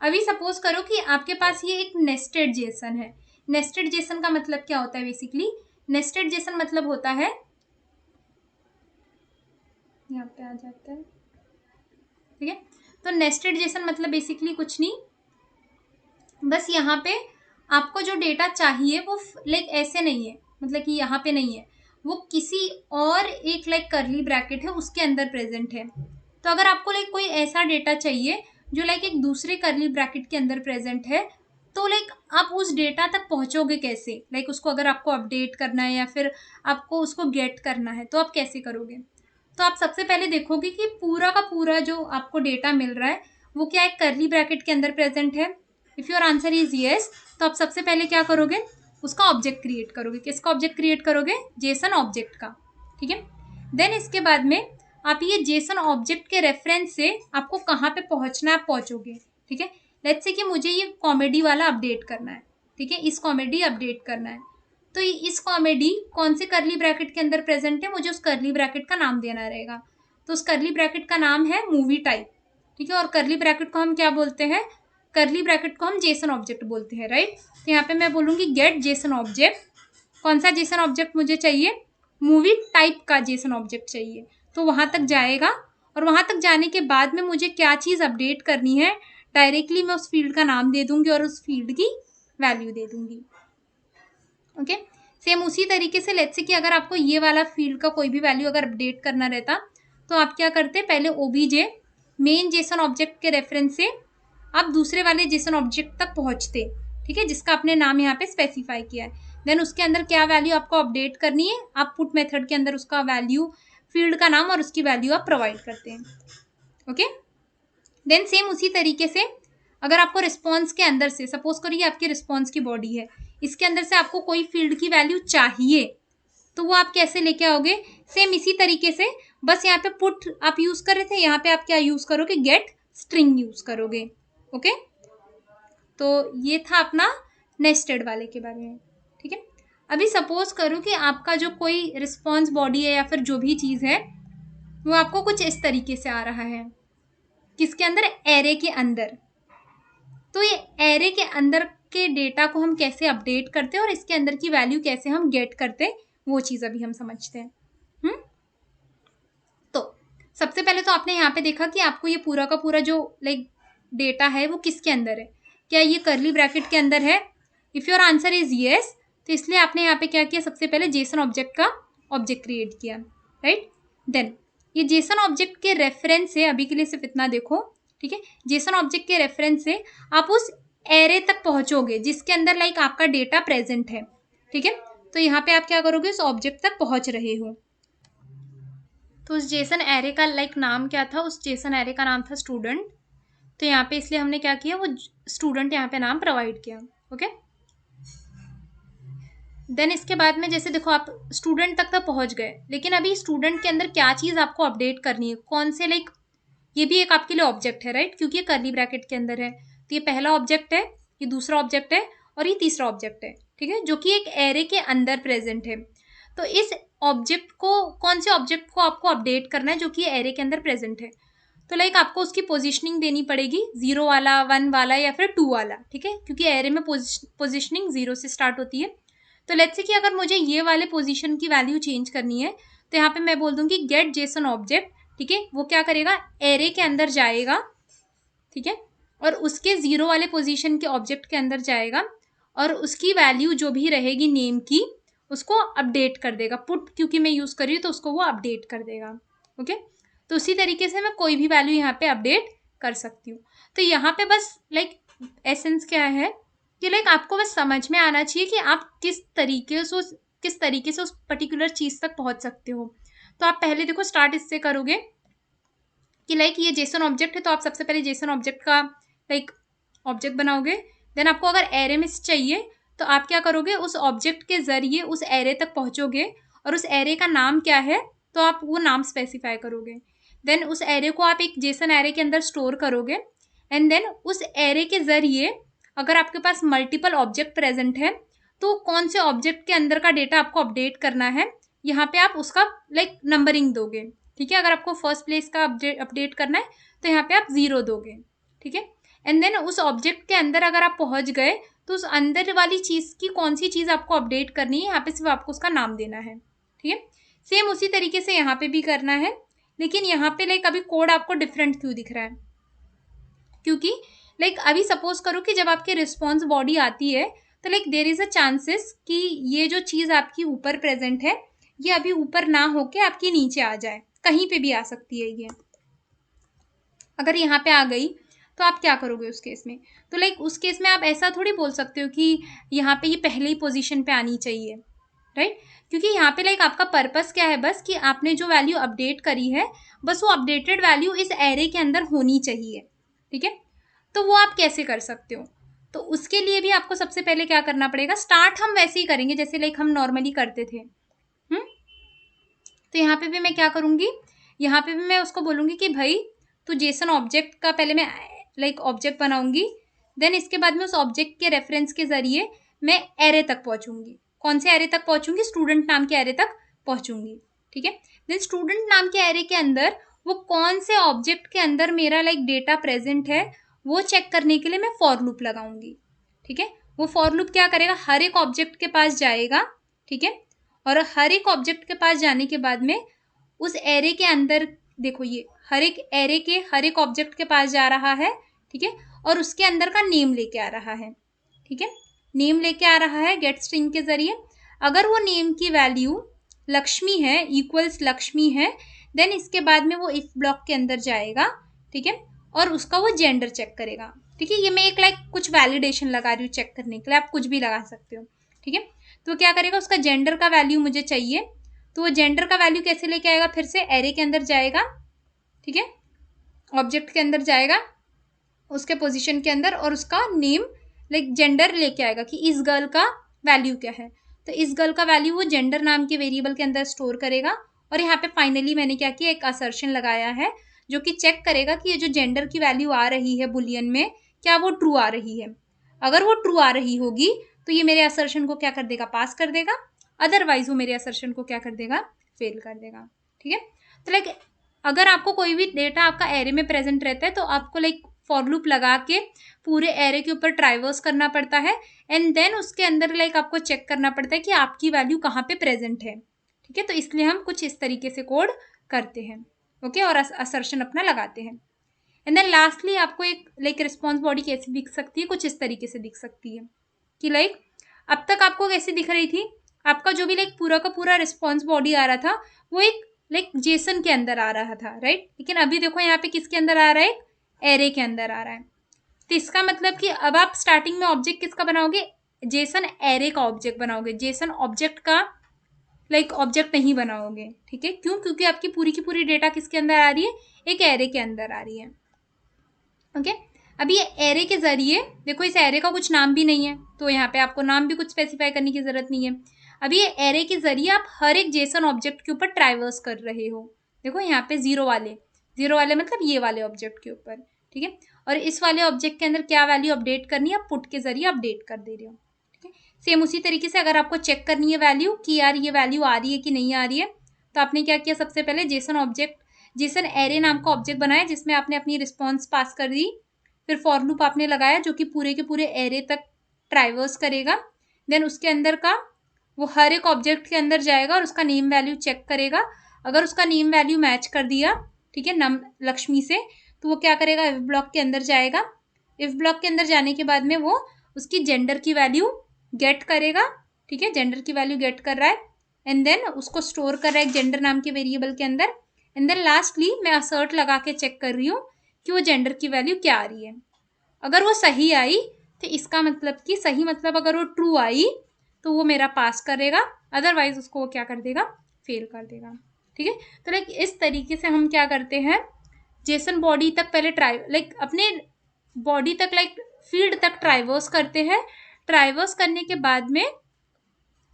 अभी सपोज करो कि आपके पास ये एक नेस्टेड जेसन है। नेस्टेड जेसन का मतलब क्या होता है, बेसिकली नेस्टेड जेसन मतलब होता है, यहाँ पे आ जाता है, ठीक है। तो नेस्टेड जेसन मतलब बेसिकली कुछ नहीं, बस यहाँ पे आपको जो डेटा चाहिए वो लाइक ऐसे नहीं है, मतलब कि यहाँ पे नहीं है, वो किसी और एक लाइक करली ब्रैकेट है उसके अंदर प्रेजेंट है। तो अगर आपको लाइक कोई ऐसा डेटा चाहिए जो लाइक एक दूसरे करली ब्रैकेट के अंदर प्रेजेंट है, तो लाइक आप उस डेटा तक पहुंचोगे कैसे, लाइक उसको अगर आपको अपडेट करना है या फिर आपको उसको गेट करना है तो आप कैसे करोगे। तो आप सबसे पहले देखोगे कि पूरा का पूरा जो आपको डेटा मिल रहा है वो क्या एक करली ब्रैकेट के अंदर प्रेजेंट है। If your answer is yes तो आप सबसे पहले क्या करोगे, उसका ऑब्जेक्ट क्रिएट करोगे। किसका ऑब्जेक्ट क्रिएट करोगे, जेसन ऑब्जेक्ट का, ठीक है। देन इसके बाद में आप ये जेसन ऑब्जेक्ट के रेफरेंस से आपको कहाँ पे पहुँचना है आप पहुँचोगे, ठीक है। लेट्स से कि मुझे ये कॉमेडी वाला अपडेट करना है, ठीक है, इस कॉमेडी अपडेट करना है। तो इस कॉमेडी कौन से करली ब्रैकेट के अंदर प्रेजेंट है, मुझे उस करली ब्रैकेट का नाम देना रहेगा। तो उस करली ब्रैकेट का नाम है मूवी टाइप, ठीक है। और करली ब्रैकेट को हम क्या बोलते हैं, करली ब्रैकेट को हम जेसन ऑब्जेक्ट बोलते हैं, राइट। तो यहाँ पे मैं बोलूँगी गेट जेसन ऑब्जेक्ट, कौन सा जेसन ऑब्जेक्ट मुझे चाहिए, मूवी टाइप का जेसन ऑब्जेक्ट चाहिए। तो वहाँ तक जाएगा और वहाँ तक जाने के बाद में मुझे क्या चीज़ अपडेट करनी है, डायरेक्टली मैं उस फील्ड का नाम दे दूँगी और उस फील्ड की वैल्यू दे दूँगी, ओके। सेम उसी तरीके से लेट्स से कि अगर आपको ये वाला फील्ड का कोई भी वैल्यू अगर अपडेट करना रहता तो आप क्या करते, पहले ओबीजे मेन जेसन ऑब्जेक्ट के रेफरेंस से आप दूसरे वाले जेसन ऑब्जेक्ट तक पहुंचते, ठीक है, जिसका आपने नाम यहाँ पे स्पेसिफाई किया है। देन उसके अंदर क्या वैल्यू आपको अपडेट करनी है, आप पुट मेथड के अंदर उसका वैल्यू, फील्ड का नाम और उसकी वैल्यू आप प्रोवाइड करते हैं, ओके। देन सेम उसी तरीके से अगर आपको रिस्पॉन्स के अंदर से, सपोज करिए आपकी रिस्पॉन्स की बॉडी है, इसके अंदर से आपको कोई फील्ड की वैल्यू चाहिए, तो वो आप कैसे लेके आओगे? सेम इसी तरीके से, बस यहाँ पे पुट आप यूज कर रहे थे, यहाँ पे आप क्या यूज करोगे? गेट स्ट्रिंग यूज करोगे। ओके, तो ये था अपना नेस्टेड वाले के बारे में। ठीक है, अभी सपोज करो कि आपका जो कोई रिस्पॉन्स बॉडी है या फिर जो भी चीज है वो आपको कुछ इस तरीके से आ रहा है, किसके अंदर? एरे के अंदर। तो ये एरे के अंदर के डेटा को हम कैसे अपडेट करते हैं और इसके अंदर की वैल्यू कैसे हम गेट करते हैं, वो चीज अभी हम समझते हैं। तो सबसे पहले तो आपने यहाँ पे देखा कि आपको ये पूरा का पूरा जो लाइक डेटा है वो किसके अंदर है? क्या ये कर्ली ब्रैकेट के अंदर है? If your answer is yes, तो इसलिए आपने यहाँ पे क्या किया? सबसे पहले जेसन ऑब्जेक्ट का ऑब्जेक्ट क्रिएट किया, राइट। देन ये जेसन ऑब्जेक्ट के रेफरेंस से, अभी के लिए सिर्फ इतना देखो, ठीक है, जेसन ऑब्जेक्ट के रेफरेंस से आप उस एरे तक पहुंचोगे जिसके अंदर लाइक आपका डेटा प्रेजेंट है। ठीक है, तो यहाँ पे आप क्या करोगे? उस ऑब्जेक्ट तक पहुंच रहे हो। तो उस जेसन एरे का लाइक नाम क्या था? उस जेसन एरे का नाम था स्टूडेंट। तो यहाँ पे इसलिए हमने क्या किया? वो स्टूडेंट यहाँ पे नाम प्रोवाइड किया। ओके, देन इसके बाद में जैसे देखो आप स्टूडेंट तक तो पहुंच गए, लेकिन अभी स्टूडेंट के अंदर क्या चीज आपको अपडेट करनी है? कौन से लाइक, ये भी एक आपके लिए ऑब्जेक्ट है, राइट, क्योंकि ये कर्ली ब्रैकेट के अंदर है। तो ये पहला ऑब्जेक्ट है, ये दूसरा ऑब्जेक्ट है और ये तीसरा ऑब्जेक्ट है। ठीक है, जो कि एक एरे के अंदर प्रेजेंट है। तो इस ऑब्जेक्ट को, कौन से ऑब्जेक्ट को आपको अपडेट करना है जो कि एरे के अंदर प्रेजेंट है? तो लाइक आपको उसकी पोजिशनिंग देनी पड़ेगी, 0 वाला, 1 वाला या फिर 2 वाला। ठीक है, क्योंकि एरे में पोजिशनिंग 0 से स्टार्ट होती है। तो लेट्स से कि अगर मुझे ये वाले पोजीशन की वैल्यू चेंज करनी है, तो यहाँ पे मैं बोल दूंगी गेट जेसन ऑब्जेक्ट। ठीक है, वो क्या करेगा? एरे के अंदर जाएगा, ठीक है, और उसके 0 वाले पोजीशन के ऑब्जेक्ट के अंदर जाएगा और उसकी वैल्यू जो भी रहेगी नेम की, उसको अपडेट कर देगा। पुट क्योंकि मैं यूज कर रही हूँ तो उसको वो अपडेट कर देगा। ओके, तो उसी तरीके से मैं कोई भी वैल्यू यहाँ पे अपडेट कर सकती हूँ। तो यहाँ पे बस लाइक एसेंस क्या है कि लाइक आपको बस समझ में आना चाहिए कि आप किस तरीके से उस पर्टिकुलर चीज तक पहुंच सकते हो। तो आप पहले देखो स्टार्ट इससे करोगे कि लाइक ये जेसन ऑब्जेक्ट है, तो आप सबसे पहले जेसन ऑब्जेक्ट का लाइक ऑब्जेक्ट बनाओगे। देन आपको अगर एरे में चाहिए तो आप क्या करोगे? उस ऑब्जेक्ट के जरिए उस एरे तक पहुंचोगे और उस एरे का नाम क्या है तो आप वो नाम स्पेसिफाई करोगे। देन उस एरे को आप एक जेसन एरे के अंदर स्टोर करोगे एंड देन उस एरे के जरिए अगर आपके पास मल्टीपल ऑब्जेक्ट प्रेजेंट है तो कौन से ऑब्जेक्ट के अंदर का डेटा आपको अपडेट करना है, यहाँ पे आप उसका लाइक नंबरिंग दोगे। ठीक है, अगर आपको फर्स्ट प्लेस का अपडेट करना है तो यहाँ पे आप 0 दोगे। ठीक है, एंड देन उस ऑब्जेक्ट के अंदर अगर आप पहुंच गए तो उस अंदर वाली चीज की कौन सी चीज आपको अपडेट करनी है, यहाँ पे सिर्फ आपको उसका नाम देना है। ठीक है, सेम उसी तरीके से यहाँ पे भी करना है, लेकिन यहाँ पे लाइक अभी कोड आपको डिफरेंट क्यों दिख रहा है? क्योंकि लाइक अभी सपोज करो कि जब आपके रिस्पॉन्स बॉडी आती है तो like there is a chances कि ये जो चीज आपकी ऊपर प्रेजेंट है ये अभी ऊपर ना होके आपके नीचे आ जाए, कहीं पे भी आ सकती है ये। अगर यहाँ पे आ गई तो आप क्या करोगे उस केस में? तो लाइक उस केस में आप ऐसा थोड़ी बोल सकते हो कि यहाँ पे ये पहले ही पोजीशन पे आनी चाहिए, राइट, क्योंकि यहाँ पे लाइक आपका पर्पस क्या है? बस कि आपने जो वैल्यू अपडेट करी है बस वो अपडेटेड वैल्यू इस एरे के अंदर होनी चाहिए। ठीक है, तो वो आप कैसे कर सकते हो? तो उसके लिए भी आपको सबसे पहले क्या करना पड़ेगा? स्टार्ट हम वैसे ही करेंगे जैसे लाइक हम नॉर्मली करते थे। तो यहाँ पे भी मैं क्या करूंगी? यहाँ पे भी मैं उसको बोलूंगी कि भाई तू जेसन ऑब्जेक्ट का पहले मैं लाइक ऑब्जेक्ट बनाऊंगी, देन इसके बाद में उस ऑब्जेक्ट के रेफरेंस के जरिए मैं एरे तक पहुंचूंगी। कौन से एरे तक पहुंचूंगी? स्टूडेंट नाम के एरे तक पहुंचूंगी। ठीक है, देन स्टूडेंट नाम के एरे के अंदर वो कौन से ऑब्जेक्ट के अंदर मेरा लाइक डेटा प्रेजेंट है वो चेक करने के लिए मैं फॉर लूप लगाऊंगी। ठीक है, वो फॉर लूप क्या करेगा? हर एक ऑब्जेक्ट के पास जाएगा। ठीक है, और हर एक ऑब्जेक्ट के पास जाने के बाद में उस एरे के अंदर देखो ये हर एक एरे के हर एक ऑब्जेक्ट के पास जा रहा है। ठीक है, और उसके अंदर का नेम लेके आ रहा है। ठीक है, नेम लेके आ रहा है गेट स्ट्रिंग के जरिए। अगर वो नेम की वैल्यू लक्ष्मी है, इक्वल्स लक्ष्मी है, देन इसके बाद में वो इफ ब्लॉक के अंदर जाएगा। ठीक है, और उसका वो जेंडर चेक करेगा। ठीक है, ये मैं एक लाइक कुछ वैलिडेशन लगा रही हूँ चेक करने के लिए, आप कुछ भी लगा सकते हो। ठीक है, तो क्या करेगा? उसका जेंडर का वैल्यू मुझे चाहिए, तो वो जेंडर का वैल्यू कैसे लेके आएगा? फिर से एरे के अंदर जाएगा। ठीक है, ऑब्जेक्ट के अंदर जाएगा उसके पोजीशन के अंदर और उसका नेम लाइक जेंडर लेके आएगा कि इस गर्ल का वैल्यू क्या है। तो इस गर्ल का वैल्यू वो जेंडर नाम के वेरिएबल के अंदर स्टोर करेगा। और यहाँ पे फाइनली मैंने क्या किया, एक असर्शन लगाया है जो कि चेक करेगा कि ये जो जेंडर की वैल्यू आ रही है बुलियन में, क्या वो ट्रू आ रही है। अगर वो ट्रू आ रही होगी तो ये मेरे असर्शन को क्या कर देगा, पास कर देगा। अदरवाइज वो मेरे असर्शन को क्या कर देगा, फेल कर देगा। ठीक है, तो लाइक अगर आपको कोई भी डेटा आपका एरे में प्रेजेंट रहता है तो आपको लाइक फॉर लूप लगा के पूरे एरे के ऊपर ट्राइवर्स करना पड़ता है एंड देन उसके अंदर लाइक आपको चेक करना पड़ता है कि आपकी वैल्यू कहाँ पे प्रेजेंट है। ठीक है, तो इसलिए हम कुछ इस तरीके से कोड करते हैं। ओके, और असर्शन अपना लगाते हैं। एंड देन लास्टली आपको एक लाइक रिस्पॉन्स बॉडी कैसी दिख सकती है, कुछ इस तरीके से दिख सकती है कि लाइक अब तक आपको कैसी दिख रही थी, आपका जो भी लाइक पूरा का पूरा रिस्पॉन्स बॉडी आ रहा था वो एक लाइक जेसन के अंदर आ रहा था, राइट। लेकिन अभी देखो यहाँ पे किसके अंदर आ रहा है, एक एरे के अंदर आ रहा है। तो इसका मतलब कि अब आप स्टार्टिंग में ऑब्जेक्ट किसका बनाओगे, जेसन एरे का ऑब्जेक्ट बनाओगे, जेसन ऑब्जेक्ट का लाइक ऑब्जेक्ट नहीं बनाओगे। ठीक है, क्यों, क्योंकि आपकी पूरी की पूरी डेटा किसके अंदर आ रही है, एक एरे के अंदर आ रही है। ओके, अब ये एरे के जरिए देखो, इस एरे का कुछ नाम भी नहीं है तो यहाँ पे आपको नाम भी कुछ स्पेसिफाई करने की जरूरत नहीं है। अब ये एरे के जरिए आप हर एक जेसन ऑब्जेक्ट के ऊपर ट्राइवर्स कर रहे हो। देखो यहाँ पे जीरो वाले मतलब ये वाले ऑब्जेक्ट के ऊपर। ठीक है, और इस वाले ऑब्जेक्ट के अंदर क्या वैल्यू अपडेट करनी है, आप पुट के जरिए अपडेट कर दे रहे हो। ठीक है, सेम उसी तरीके से अगर आपको चेक करनी है वैल्यू कि यार ये वैल्यू आ रही है कि नहीं आ रही है, तो आपने क्या किया, सबसे पहले जेसन एरे नाम का ऑब्जेक्ट बनाया जिसमें आपने अपनी रिस्पॉन्स पास कर दी। फिर फॉर लूप आपने लगाया जो कि पूरे के पूरे एरे तक ट्राइवर्स करेगा। देन उसके अंदर का वो हर एक ऑब्जेक्ट के अंदर जाएगा और उसका नेम वैल्यू चेक करेगा। अगर उसका नेम वैल्यू मैच कर दिया, ठीक है, नम लक्ष्मी से, तो वो क्या करेगा, इफ ब्लॉक के अंदर जाएगा। इफ ब्लॉक के अंदर जाने के बाद में वो उसकी जेंडर की वैल्यू गेट करेगा। ठीक है, जेंडर की वैल्यू गेट कर रहा है एंड देन उसको स्टोर कर रहा है एक जेंडर नाम के वेरिएबल के अंदर। एंड देन लास्टली मैं असर्ट लगा के चेक कर रही हूँ कि वो जेंडर की वैल्यू क्या आ रही है। अगर वो सही आई तो इसका मतलब कि सही मतलब अगर वो ट्रू आई तो वो मेरा पास करेगा, अदरवाइज उसको वो क्या कर देगा, फेल कर देगा। ठीक है, तो लाइक इस तरीके से हम क्या करते हैं, जेसन बॉडी तक पहले लाइक अपने बॉडी तक लाइक फील्ड तक ट्राइवर्स करते हैं। ट्राइवर्स करने के बाद में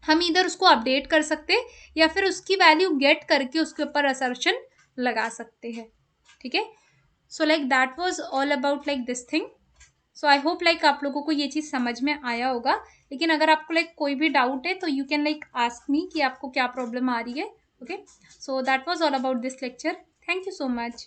हम इधर उसको अपडेट कर सकते हैं या फिर उसकी वैल्यू गेट करके उसके ऊपर असर्शन लगा सकते हैं। ठीक है, so like that was all about like this thing. So I hope like आप लोगों को ये चीज़ समझ में आया होगा। लेकिन अगर आपको लाइक कोई भी डाउट है तो you can like ask me कि आपको क्या प्रॉब्लम आ रही है। Okay, so that was all about this lecture. Thank you so much.